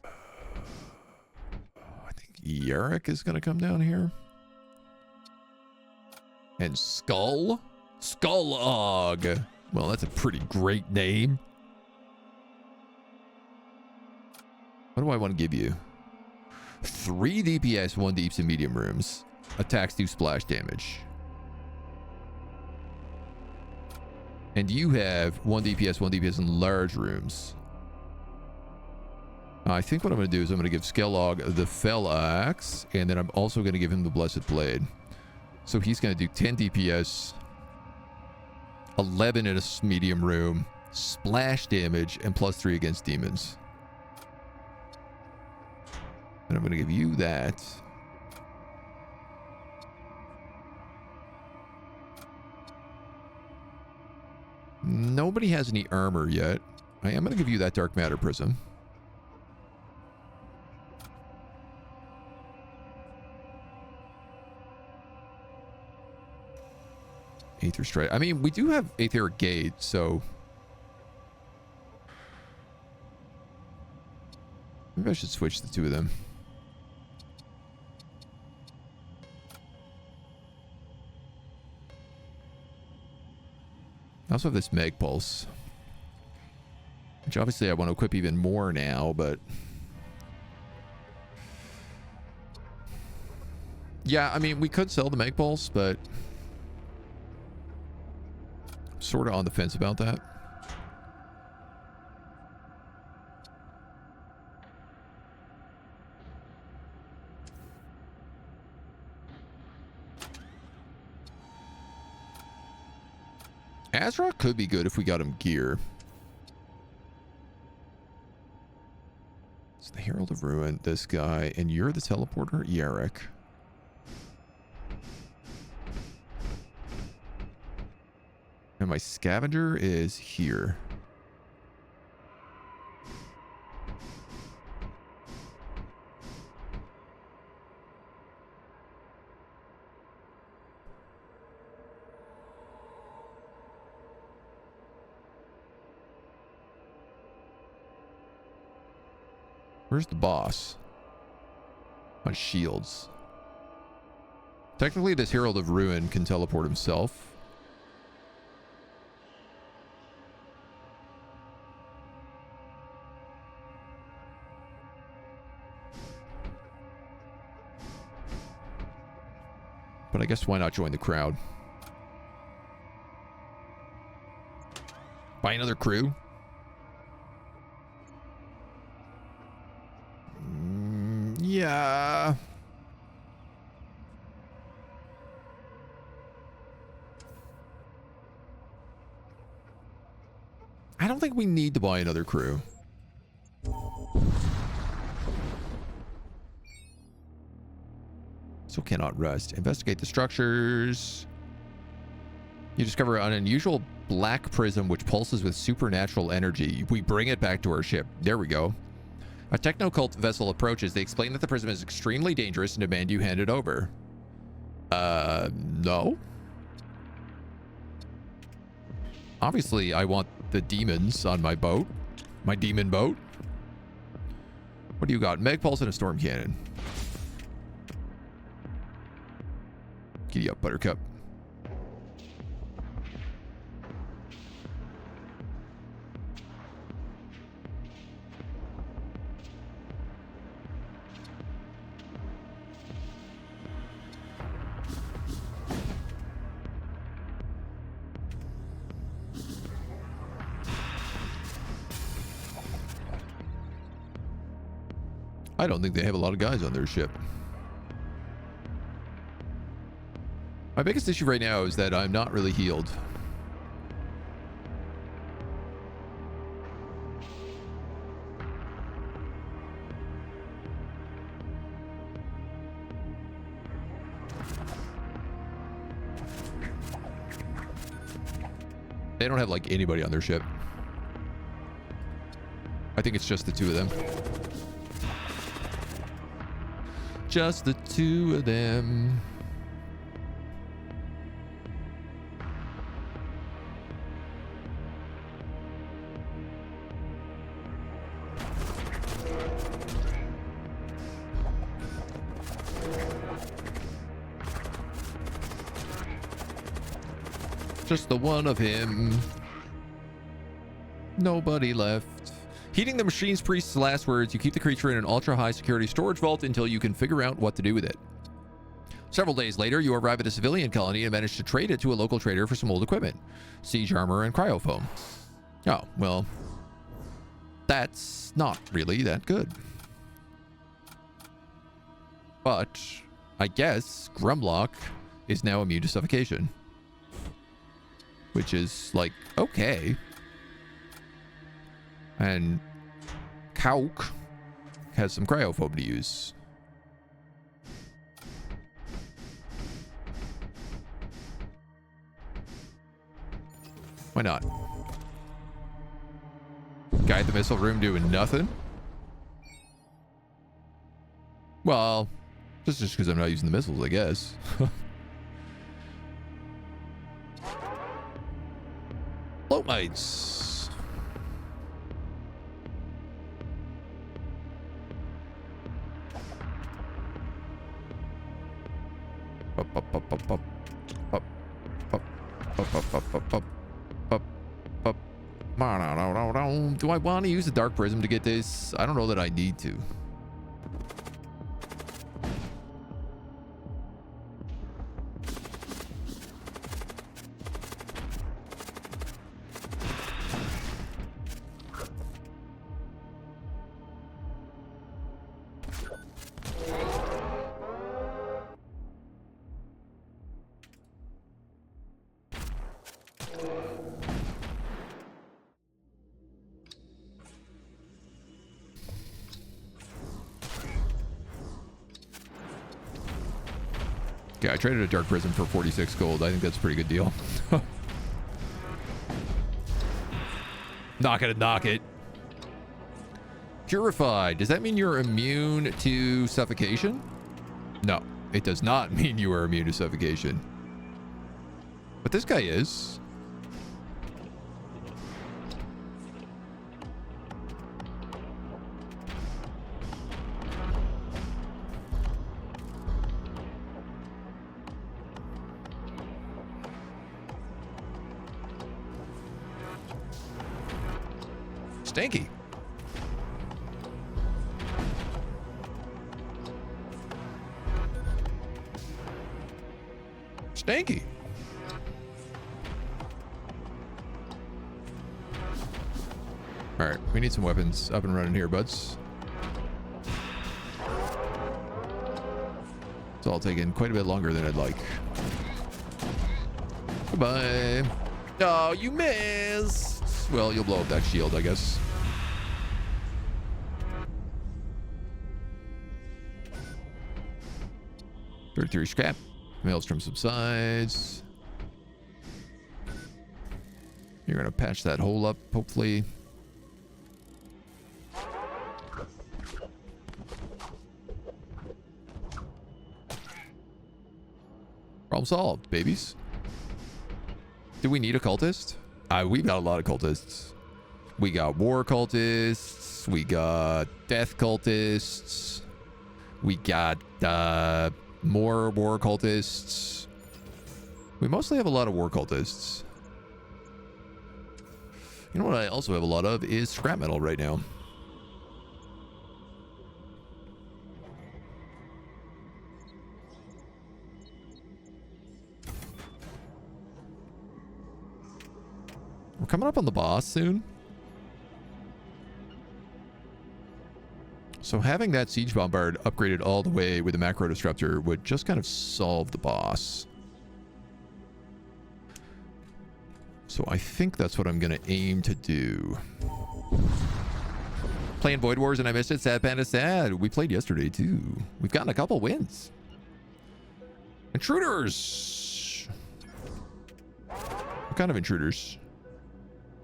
I think Yarrick is going to come down here. And Skull? Skullog. Well, that's a pretty great name. What do I want to give you? 3 DPS, 1 deeps in medium rooms. Attacks do splash damage. And you have 1 DPS, 1 DPS in large rooms. I think what I'm going to do is I'm going to give Skullog the Fell Axe. And then I'm also going to give him the Blessed Blade. So he's going to do 10 DPS, 11 in a medium room, splash damage, and +3 against demons. And I'm going to give you that. Nobody has any armor yet. I am going to give you that Dark Matter Prism. Aether Strike. I mean, we do have Aetheric Gate, so maybe I should switch the 2 of them. I also have this Meg Pulse, which obviously I want to equip even more now, but yeah, I mean, we could sell the Meg Pulse, but I'm sort of on the fence about that. Azra could be good if we got him gear. It's the Herald of Ruin, this guy, and you're the teleporter, Yarrick. And my scavenger is here. Where's the boss? On shields. Technically, this Herald of Ruin can teleport himself. But I guess why not join the crowd? Buy another crew? Yeah. I don't think we need to buy another crew. So cannot rest. Investigate the structures. You discover an unusual black prism which pulses with supernatural energy. We bring it back to our ship. There we go. A techno-cult vessel approaches. They explain that the prism is extremely dangerous and demand you hand it over. No. Obviously, I want the demons on my boat. My demon boat. What do you got? Meg Pulse and a storm cannon. Giddy up, Buttercup. I don't think they have a lot of guys on their ship. My biggest issue right now is that I'm not really healed. They don't have like anybody on their ship. I think it's just the two of them. Just the two of them. Just the one of him. Nobody left. Heeding the machine's priest's last words, you keep the creature in an ultra-high security storage vault until you can figure out what to do with it. Several days later, you arrive at a civilian colony and manage to trade it to a local trader for some old equipment. Siege armor and cryofoam. Oh, well, that's not really that good. But I guess Grumlock is now immune to suffocation. Which is like, okay. And Kauk has some cryofoam to use. Why not? Guy at the missile room doing nothing? Well, just because I'm not using the missiles, I guess. Floatmites. Do I want to use the dark prism to get this? I don't know that I need to. Okay, I traded a dark prism for 46 gold. I think that's a pretty good deal. Not gonna knock it. Purified. Does that mean you're immune to suffocation? No, it does not mean you are immune to suffocation. But this guy is. Stanky. Stanky. All right, we need some weapons up and running here, buds. It's all taking quite a bit longer than I'd like. Goodbye. Oh, you missed. Well, you'll blow up that shield, I guess. .33 scrap. Maelstrom subsides. You're gonna patch that hole up, hopefully. Problem solved, babies. Do we need a cultist? We've got a lot of cultists. We got war cultists. We got death cultists. We got more war cultists. We mostly have a lot of war cultists. You know what I also have a lot of is scrap metal right now. We're coming up on the boss soon. So having that siege bombard upgraded all the way with a macro disruptor would just kind of solve the boss. So I think that's what I'm going to aim to do. Playing Void Wars and I missed it. Sad Panda sad. We played yesterday too. We've gotten a couple wins. Intruders. What kind of intruders?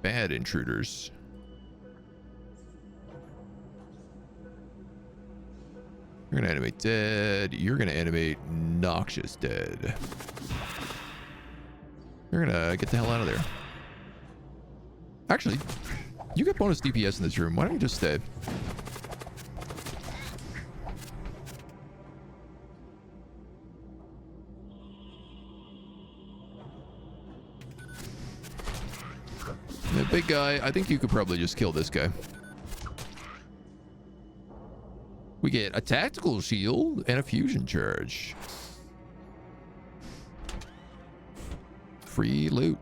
Bad intruders. You're gonna animate dead. You're gonna animate noxious dead. You're gonna get the hell out of there. Actually, you get bonus DPS in this room. Why don't you just stay? The big guy, I think you could probably just kill this guy. We get a tactical shield and a fusion charge. Free loot.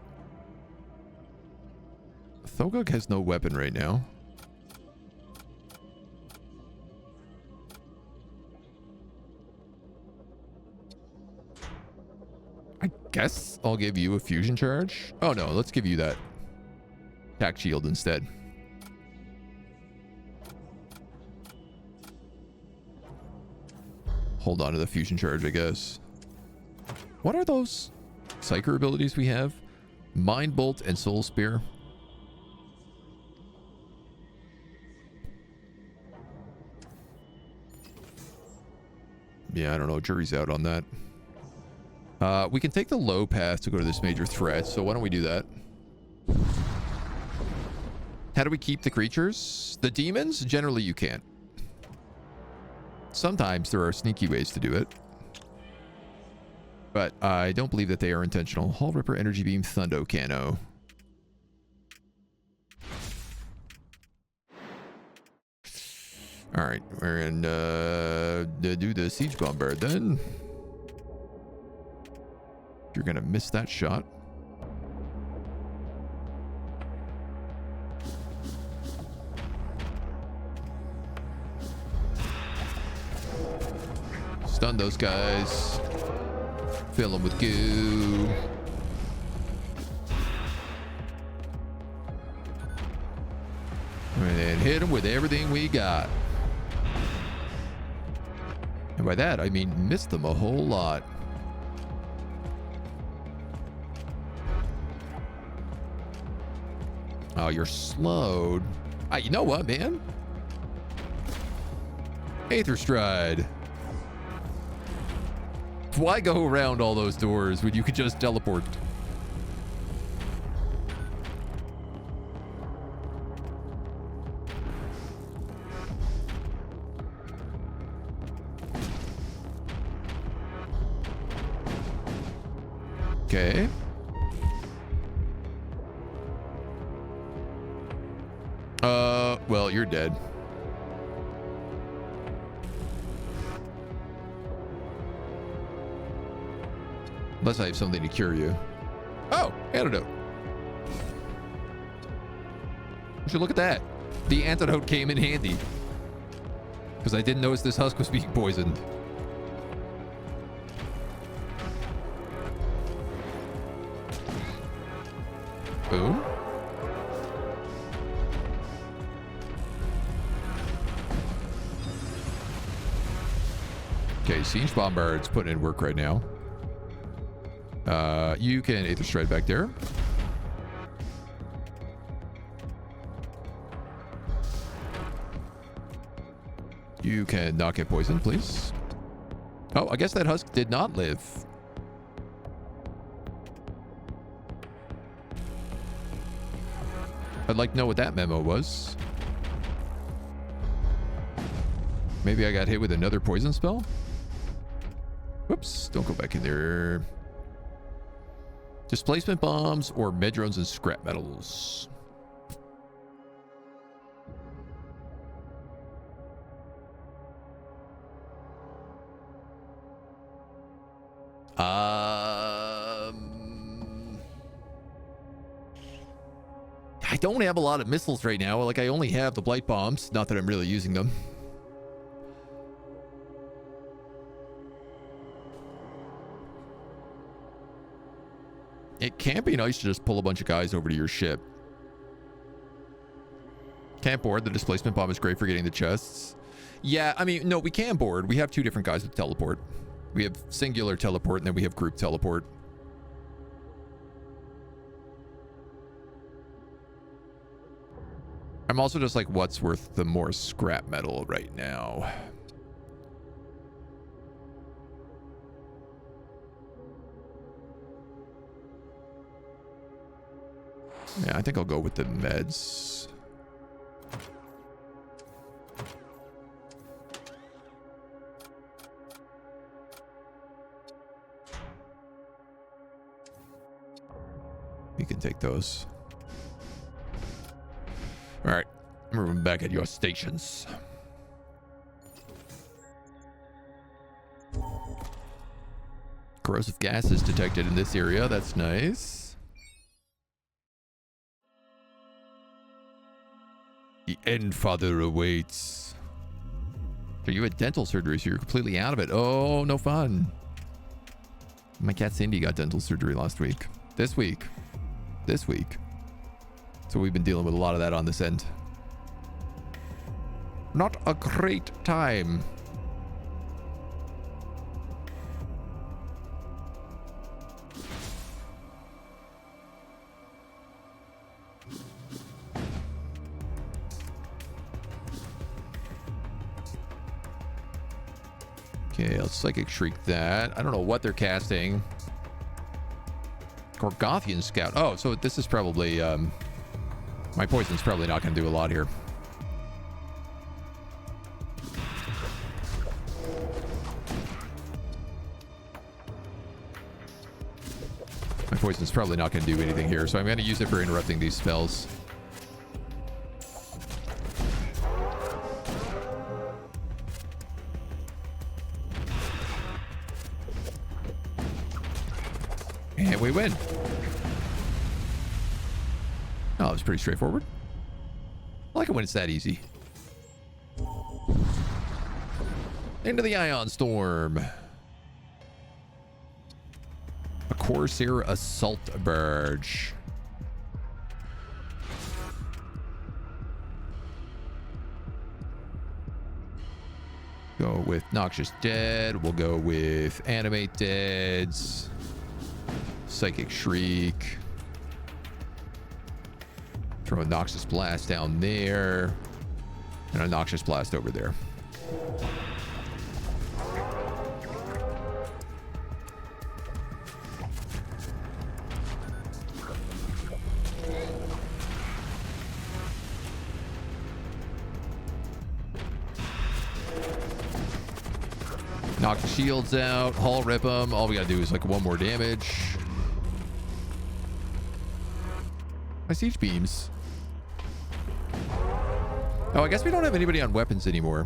Thogok has no weapon right now. I guess I'll give you a fusion charge. Oh no, let's give you that attack shield instead. Hold on to the fusion charge, I guess. What are those psyker abilities we have? Mind Bolt and Soul Spear. Yeah, I don't know. Jury's out on that. We can take the low path to go to this major threat, so why don't we do that? How do we keep the creatures? The demons? Generally, you can't. Sometimes there are sneaky ways to do it. But I don't believe that they are intentional. Hull Ripper, Energy Beam, Thundo Cano. Alright, we're in do the Siege Bombard then. You're gonna miss that shot. Stun those guys. Fill them with goo. And then hit them with everything we got. And by that, I mean miss them a whole lot. Oh, you're slowed. You know what, man? Aether Stride. Why go around all those doors when you could just teleport? Okay. Well, you're dead. Unless I have something to cure you. Oh, antidote. Would you look at that? The antidote came in handy. Because I didn't notice this husk was being poisoned. Boom. Okay, Siege Bombard's putting in work right now. You can Aether Stride back there. You can not get poisoned, please. Oh, I guess that husk did not live. I'd like to know what that memo was. Maybe I got hit with another poison spell? Whoops, don't go back in there. Displacement bombs or medrones and scrap metals. I don't have a lot of missiles right now. Like, I only have the blight bombs. Not that I'm really using them. It can be nice to just pull a bunch of guys over to your ship. Can't board. The displacement bomb is great for getting the chests. Yeah, I mean, no, we can board. We have two different guys with teleport. We have singular teleport, and then we have group teleport. I'm also just like, what's worth the more scrap metal right now? Yeah, I think I'll go with the meds. You can take those. All right, moving back at your stations. Corrosive gas is detected in this area. That's nice. The end father awaits. So you had dental surgery, so you're completely out of it. Oh, no fun. My cat Cindy got dental surgery last week. This week. So we've been dealing with a lot of that on this end. Not a great time. Okay, let's Psychic Shriek that. I don't know what they're casting. Gorgothian Scout. Oh, so this is probably... my poison's probably not going to do a lot here. My poison's probably not going to do anything here, so I'm going to use it for interrupting these spells. And we win. Oh, it was pretty straightforward. I like it when it's that easy. Into the Ion Storm. A Corsair Assault Barge. Go with Noxious Dead. We'll go with Animate Deads. Psychic Shriek. Throw a Noxious Blast down there. And a Noxious Blast over there. Knock the shields out. Hull rip them. All we gotta do is like one more damage. My siege beams. Oh, I guess we don't have anybody on weapons anymore.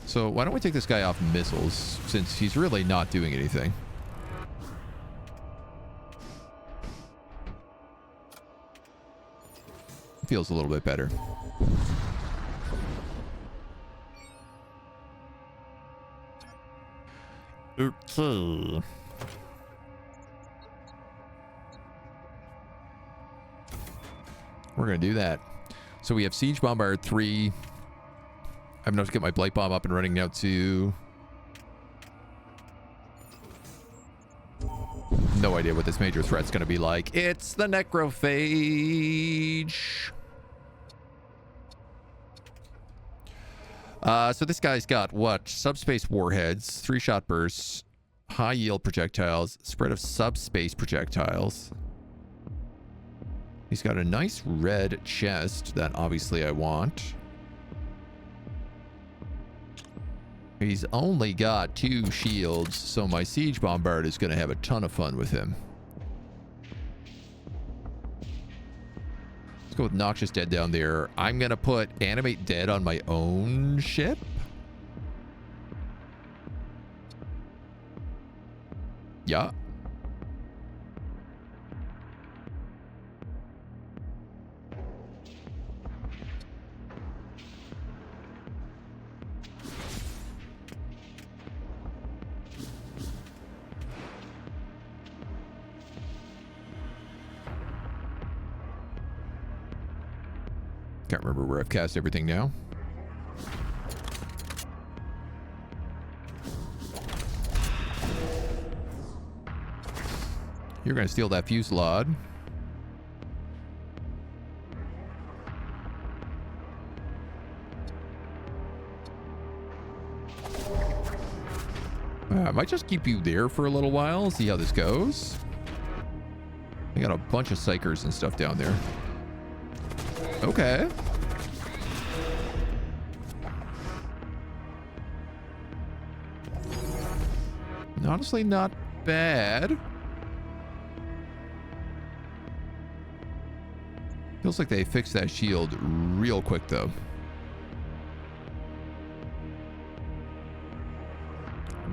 So why don't we take this guy off missiles, since he's really not doing anything. Feels a little bit better. Okay. We're going to do that. So we have Siege Bombard 3. I'm going to get my Blight Bomb up and running now too. No idea what this major threat's going to be like. It's the Necrophage. So this guy's got what? Subspace warheads, 3-shot bursts, high yield projectiles, spread of subspace projectiles. He's got a nice red chest that obviously I want. He's only got 2 shields, so my Siege Bombard is going to have a ton of fun with him. Let's go with Noxious Dead down there. I'm going to put Animate Dead on my own ship. Yeah. Can't remember where I've cast everything now. You're going to steal that fuselage. I might just keep you there for a little while, see how this goes. I got a bunch of psychers and stuff down there. Okay. Honestly, not bad. Feels like they fixed that shield real quick, though.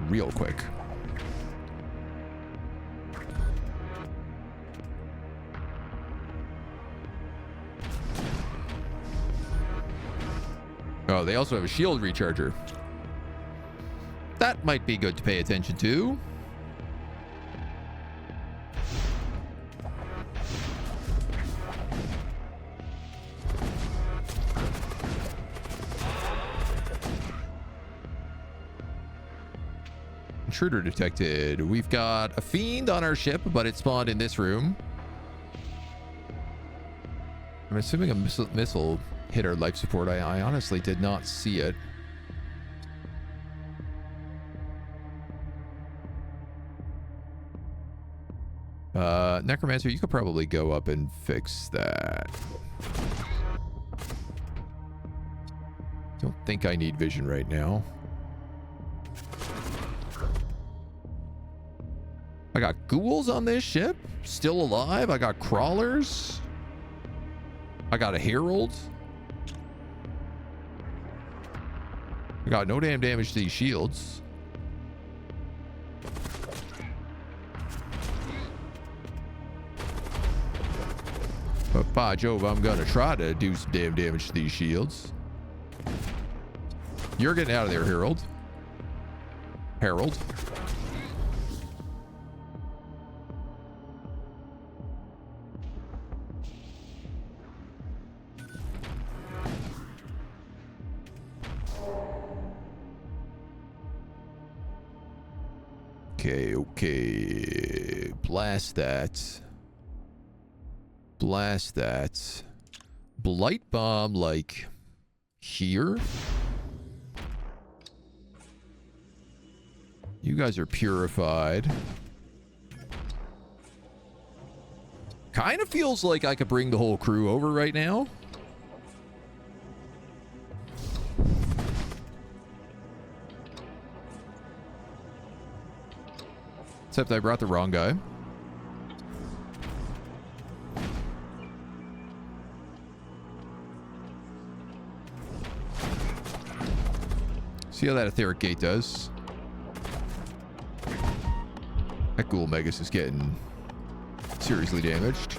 Real quick. Oh, they also have a shield recharger. That might be good to pay attention to. Intruder detected. We've got a fiend on our ship, but it spawned in this room. I'm assuming a missile hit our life support. I honestly did not see it. Necromancer, you could probably go up and fix that. Don't think I need vision right now. I got ghouls on this ship, still alive. I got crawlers. I got a herald. I got no damn damage to these shields. But by Jove, I'm gonna try to do some damn damage to these shields. You're getting out of there, Herald. Herald. Okay. Blast that. blast that. Blight bomb, like, here? You guys are purified. Kind of feels like I could bring the whole crew over right now. Except I brought the wrong guy. See how that etheric gate does. That Ghoul Megas is getting seriously damaged.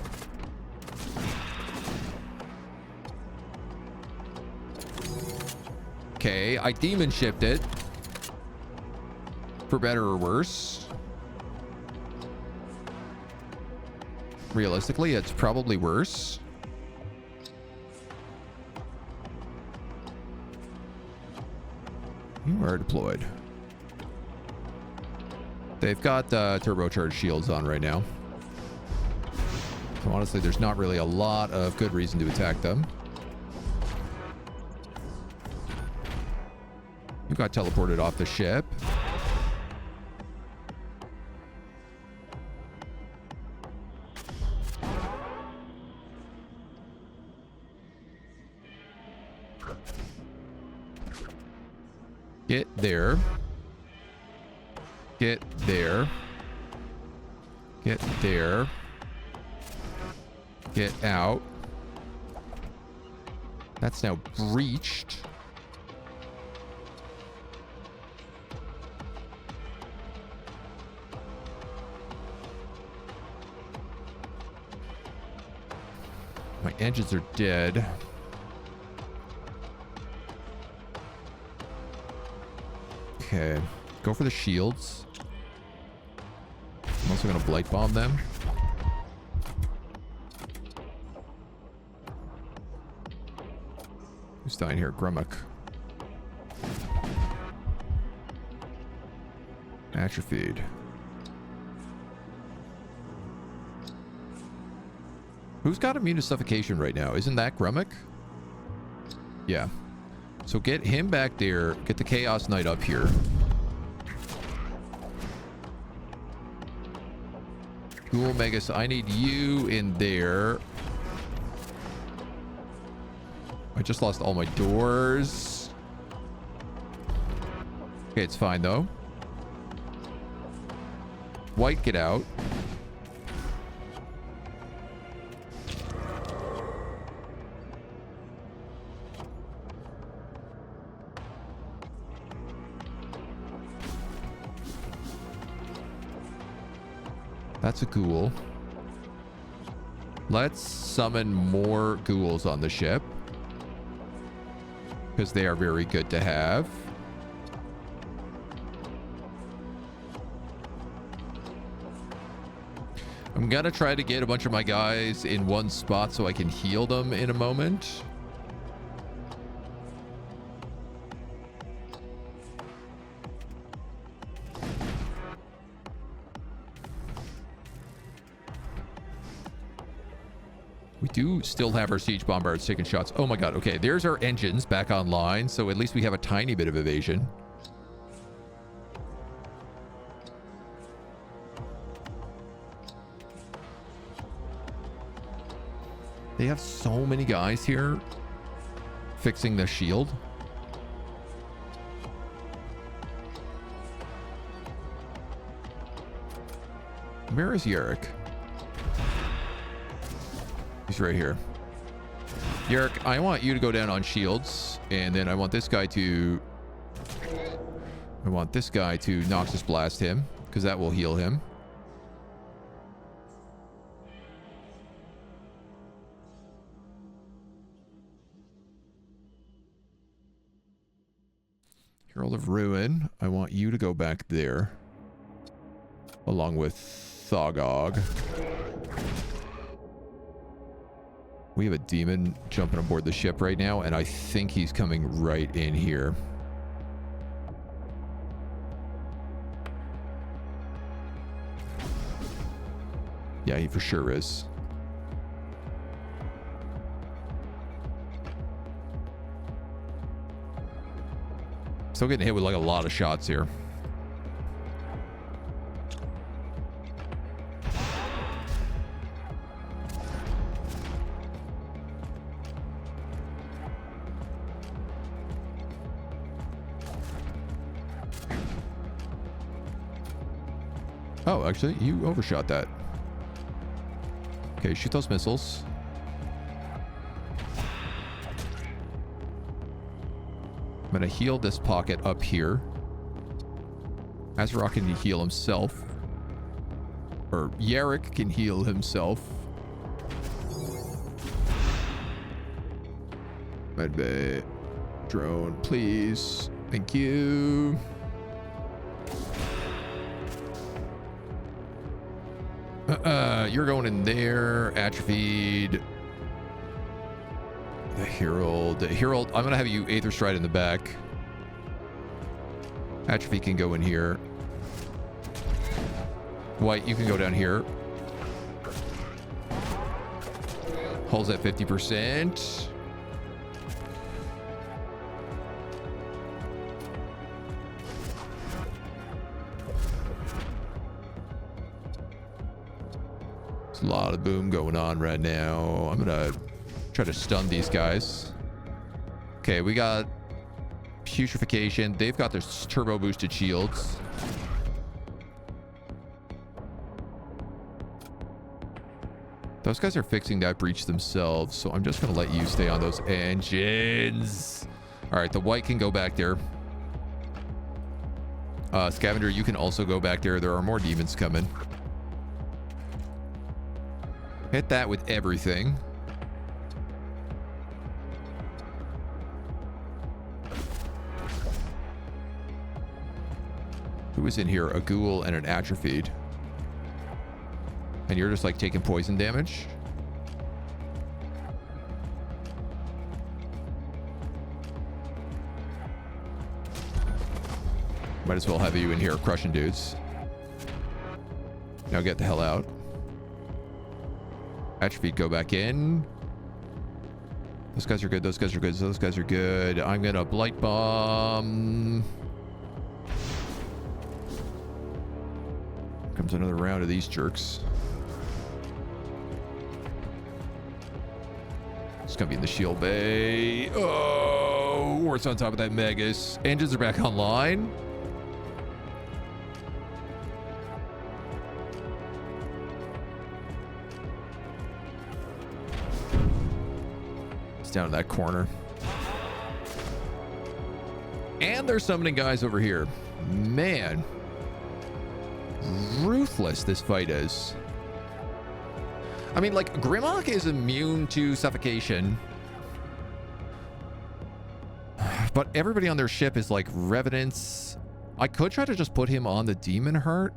Okay, I demon shipped it. For better or worse. Realistically, it's probably worse. You are deployed. They've got turbocharged shields on right now. So honestly, there's not really a lot of good reason to attack them. You got teleported off the ship. Get there. Get there. Get there. Get out. That's now breached. My engines are dead. Okay. Go for the shields. I'm also going to blight bomb them. Who's dying here? Grummock. Atrophied. Who's got immune to suffocation right now? Isn't that Grummock? Yeah. So get him back there. Get the Chaos Knight up here. Ghoul Megas, I need you in there. I just lost all my doors. Okay, it's fine though. White, get out. That's a ghoul. Let's summon more ghouls on the ship. Because they are very good to have. I'm gonna try to get a bunch of my guys in one spot so I can heal them in a moment. We do still have our siege bombards taking shots. Oh my god. Okay, there's our engines back online, so at least we have a tiny bit of evasion. They have so many guys here fixing the shield. Where is Yarick? He's right here. Yarick, I want you to go down on shields, and then I want this guy to Noxus blast him, because that will heal him. Herald of Ruin, I want you to go back there, along with Thogog. We have a demon jumping aboard the ship right now, and I think he's coming right in here. Yeah, he for sure is. Still getting hit with like a lot of shots here. Oh, actually, you overshot that. Okay, shoot those missiles. I'm gonna heal this pocket up here. Azeroth can heal himself. Or Yarrick can heal himself. Medbay. Drone, please. Thank you. You're going in there. Atrophied. The Herald. Herald, I'm going to have you Aether Stride in the back. Atrophy can go in here. White, you can go down here. Hull's at 50%. There's a lot of boom going on right now. I'm gonna try to stun these guys. Okay, we got putrefaction. They've got their turbo boosted shields. Those guys are fixing that breach themselves, so I'm just gonna let you stay on those engines. All right, the white can go back there. Scavenger, you can also go back there. There are more demons coming. Hit that with everything. Who is in here? A ghoul and an atrophied. And you're just like taking poison damage. Might as well have you in here crushing dudes. Now get the hell out. Atrophied, go back in. Those guys are good. Those guys are good. Those guys are good. I'm gonna blight bomb. Comes another round of these jerks. It's gonna be in the shield bay. Oh, we're on top of that Megas. Engines are back online. It's down in that corner. And they're summoning guys over here. Man. Ruthless this fight is. I mean, like, Grimlock is immune to suffocation. But everybody on their ship is like Revenants. I could try to just put him on the Demon Heart.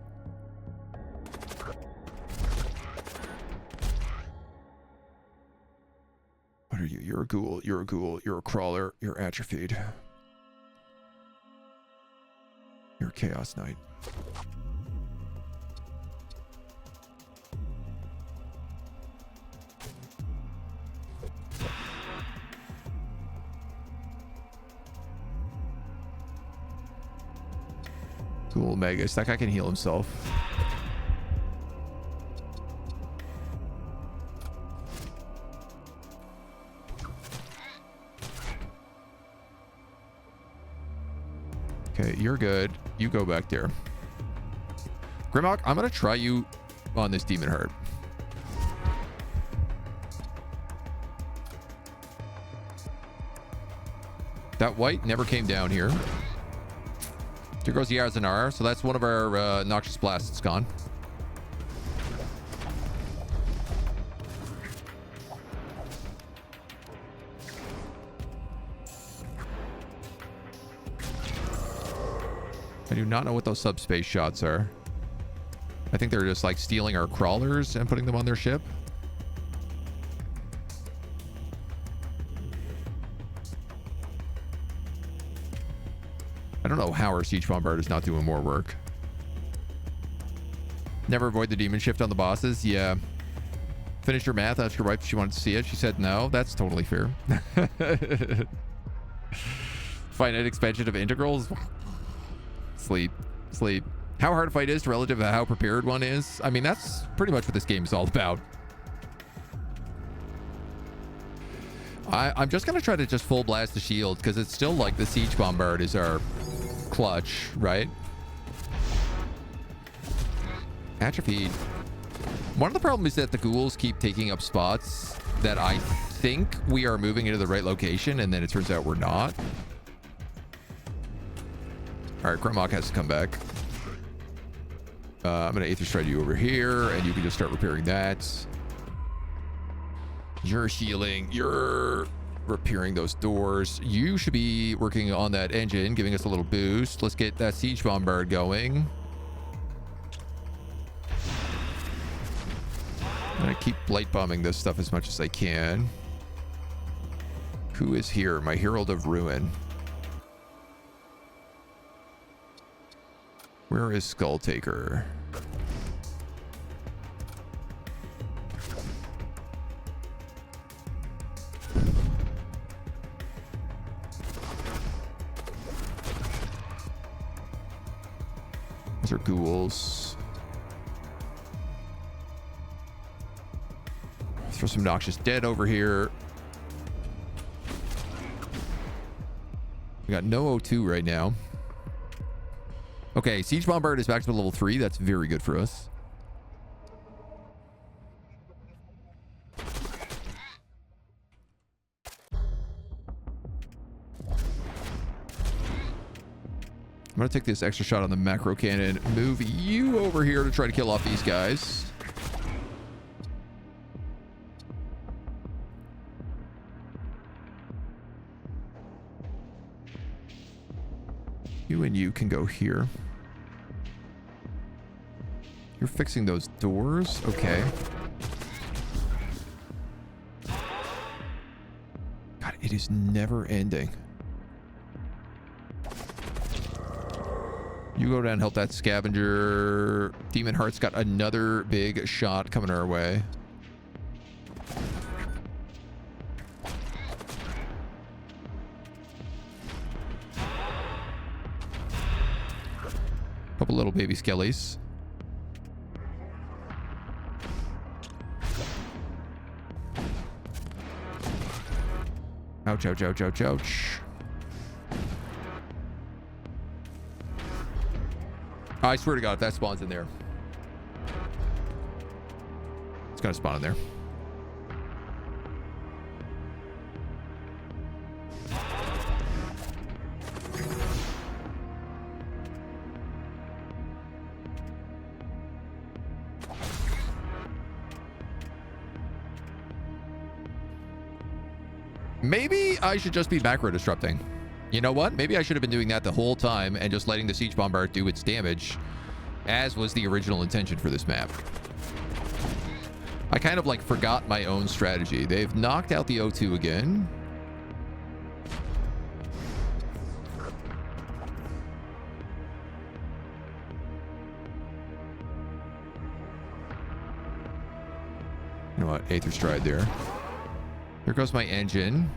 What are you? You're a ghoul. You're a ghoul. You're a crawler. You're atrophied. You're a Chaos Knight. Cool, Megas. That guy can heal himself. Okay, you're good. You go back there. Grimlock, I'm going to try you on this Demon Heart. That white never came down here. Here goes the Arzanar, so that's one of our Noxious Blasts. It's gone. I do not know what those subspace shots are. I think they're just like stealing our crawlers and putting them on their ship. I don't know how our Siege Bombarder's not doing more work. Never avoid the demon shift on the bosses. Yeah. Finish your math. Ask your wife if she wanted to see it. She said no. That's totally fair. Finite expansion of integrals. Sleep. Sleep. How hard a fight is relative to how prepared one is. I mean, that's pretty much what this game is all about. I'm just going to try to just full blast the shield because it's still like the siege bombard is our clutch, right? Atrophied. One of the problems is that the ghouls keep taking up spots that I think we are moving into the right location, and then it turns out we're not. All right, Grummock has to come back. I'm going to Aether Stride you over here, and you can just start repairing that. You're healing. You're repairing those doors. You should be working on that engine, giving us a little boost. Let's get that siege bombard going. I'm going to keep light bombing this stuff as much as I can. Who is here? My Herald of Ruin. Where is Skull Taker? These are ghouls. Throw some Noxious Dead over here. We got no O2 right now. Okay, Siege Bombard is back to level 3. That's very good for us. I'm going to take this extra shot on the macro cannon. Move you over here to try to kill off these guys. You and you can go here. You're fixing those doors? Okay. God, it is never ending. You go down and help that scavenger. Demon Heart's got another big shot coming our way. Couple little baby skellies. Ouch, ouch, ouch, ouch, ouch. I swear to God, if that spawns in there. It's gonna spawn in there. Maybe I should just be macro disrupting. You know what? Maybe I should have been doing that the whole time and just letting the Siege Bombard do its damage, as was the original intention for this map. I kind of like forgot my own strategy. They've knocked out the O2 again. You know what? Aether Stride there. Here goes my engine.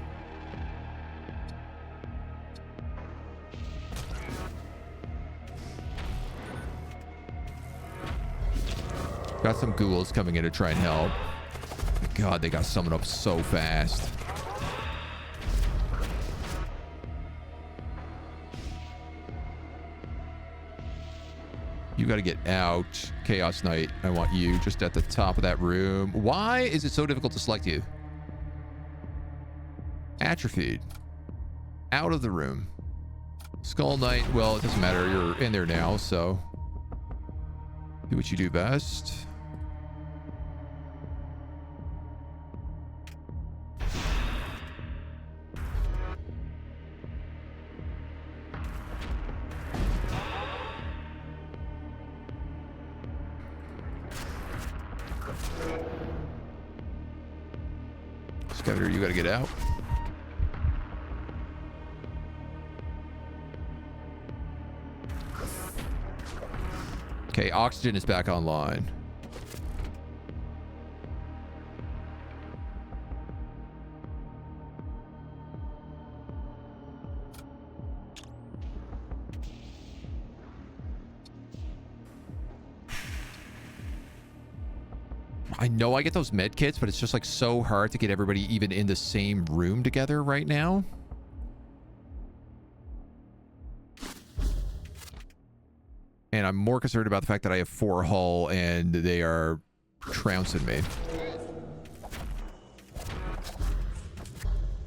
Got some ghouls coming in to try and help. God, they got summoned up so fast. You got to get out. Chaos Knight, I want you just at the top of that room. Why is it so difficult to select you? Atrophied. Out of the room. Skull Knight, well, it doesn't matter. You're in there now, so do what you do best. Scavenger, you gotta get out. Okay, oxygen is back online. I know I get those med kits, but it's just like so hard to get everybody even in the same room together right now. And I'm more concerned about the fact that I have 4 hull and they are trouncing me. In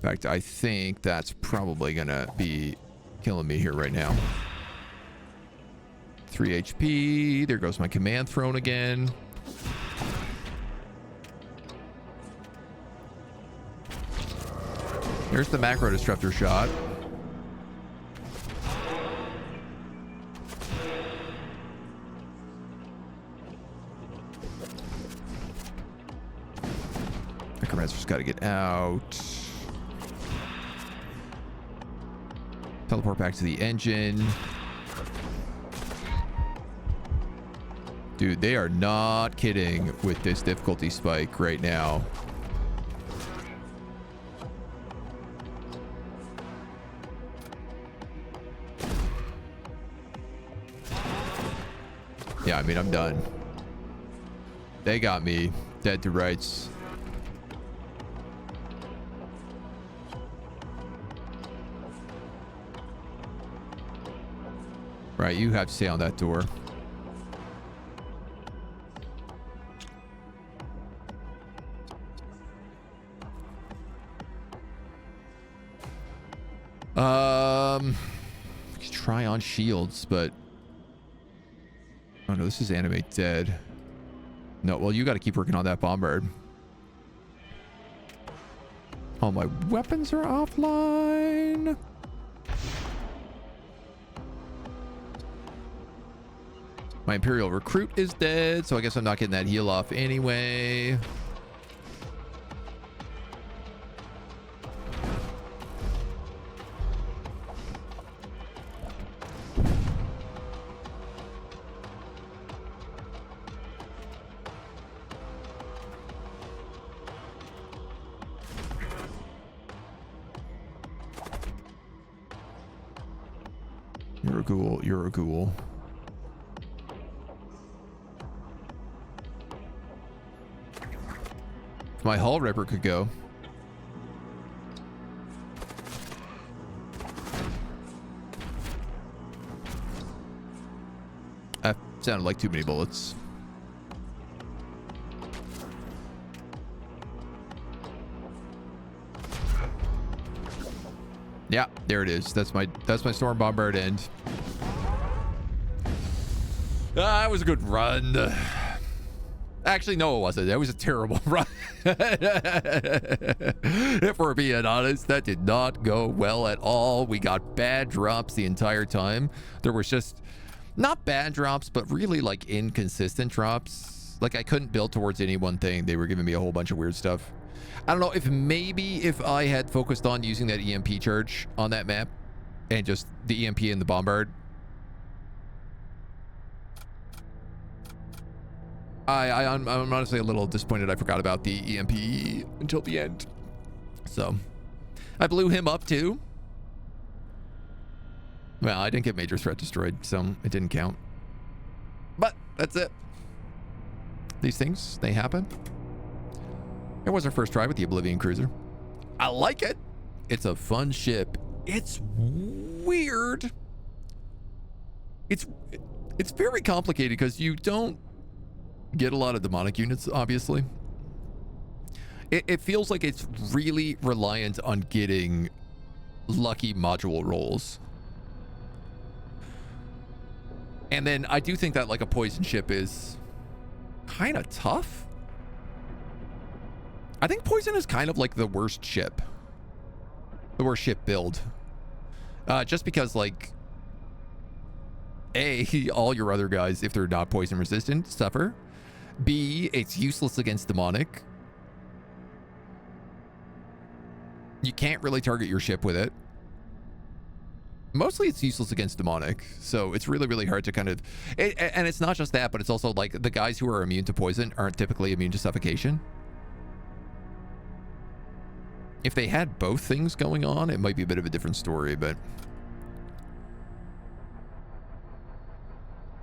fact, I think that's probably gonna be killing me here right now. 3 HP. There goes my command throne again. Here's the macro disruptor shot. Necromancer's got to get out. Teleport back to the engine. Dude, they are not kidding with this difficulty spike right now. Yeah, I mean, I'm done. They got me dead to rights. Right, you have to stay on that door. Try on shields, but oh no, this is animate dead. No, well, you got to keep working on that bombard. All my weapons are offline. My Imperial recruit is dead, so I guess I'm not getting that heal off anyway. You're a ghoul. You're a ghoul. My hull ripper could go. That sounded like too many bullets. Yeah, there it is. That's my storm bombard end. That was a good run. Actually, no, it wasn't. That was a terrible run. If we're being honest, that did not go well at all. We got bad drops the entire time. There was just not bad drops, but really like inconsistent drops. Like I couldn't build towards any one thing. They were giving me a whole bunch of weird stuff. I don't know if maybe if I had focused on using that EMP charge on that map and just the EMP and the bombard. I'm honestly a little disappointed I forgot about the EMP until the end. So I blew him up too. Well, I didn't get major threat destroyed, so it didn't count. But that's it. These things, they happen. It was our first try with the Oblivion cruiser. I like it. It's a fun ship. It's weird. It's very complicated because you don't get a lot of demonic units, obviously. It feels like it's really reliant on getting lucky module rolls. And then I do think that like a poison ship is kind of tough. I think poison is kind of like the worst ship. The worst ship build. Just because like A, all your other guys, if they're not poison resistant, suffer. B, it's useless against demonic. You can't really target your ship with it. Mostly it's useless against demonic, so it's really, really hard to kind of... and it's not just that, but it's also like the guys who are immune to poison aren't typically immune to suffocation. If they had both things going on, it might be a bit of a different story, but...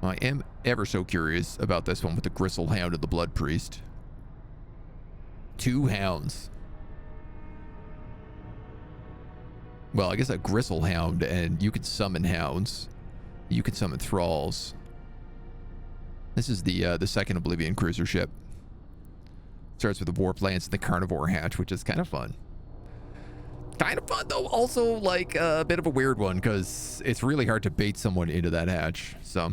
I am ever so curious about this one with the Gristlehound and the Blood Priest. 2 hounds. Well, I guess a gristle hound, and you can summon hounds. You can summon thralls. This is the second Oblivion cruiser ship. Starts with the warp lance and the carnivore hatch, which is kind of fun. Kind of fun, though. Also, like, a bit of a weird one, because it's really hard to bait someone into that hatch. So,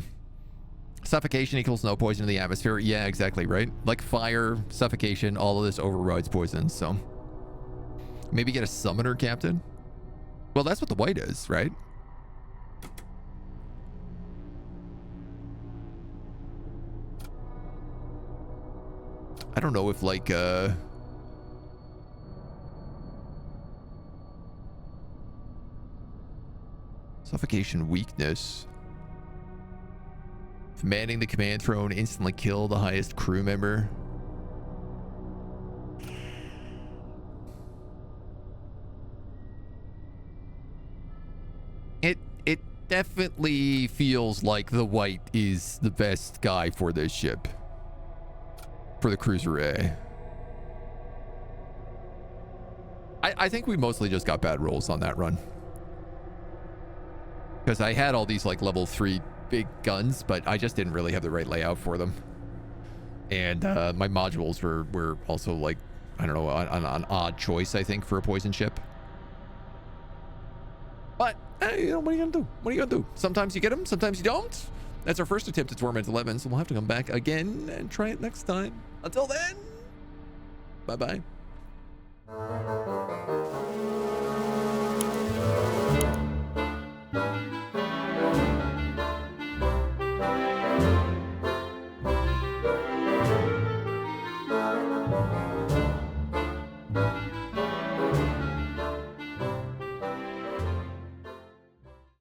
suffocation equals no poison in the atmosphere. Yeah, exactly, right? Like fire, suffocation, all of this overrides poison, so. Maybe get a summoner captain? Well, that's what the white is, right? I don't know if, like, suffocation weakness. If manning the command throne, instantly kill the highest crew member. It definitely feels like the white is the best guy for this ship. For the cruiser A. I think we mostly just got bad rolls on that run. Because I had all these like level 3 big guns, but I just didn't really have the right layout for them. And my modules were also like, I don't know, an odd choice, I think, for a poison ship. But, hey, you know, what are you gonna do? What are you gonna do? Sometimes you get them, sometimes you don't. That's our first attempt at Torment 11, so we'll have to come back again and try it next time. Until then, bye-bye.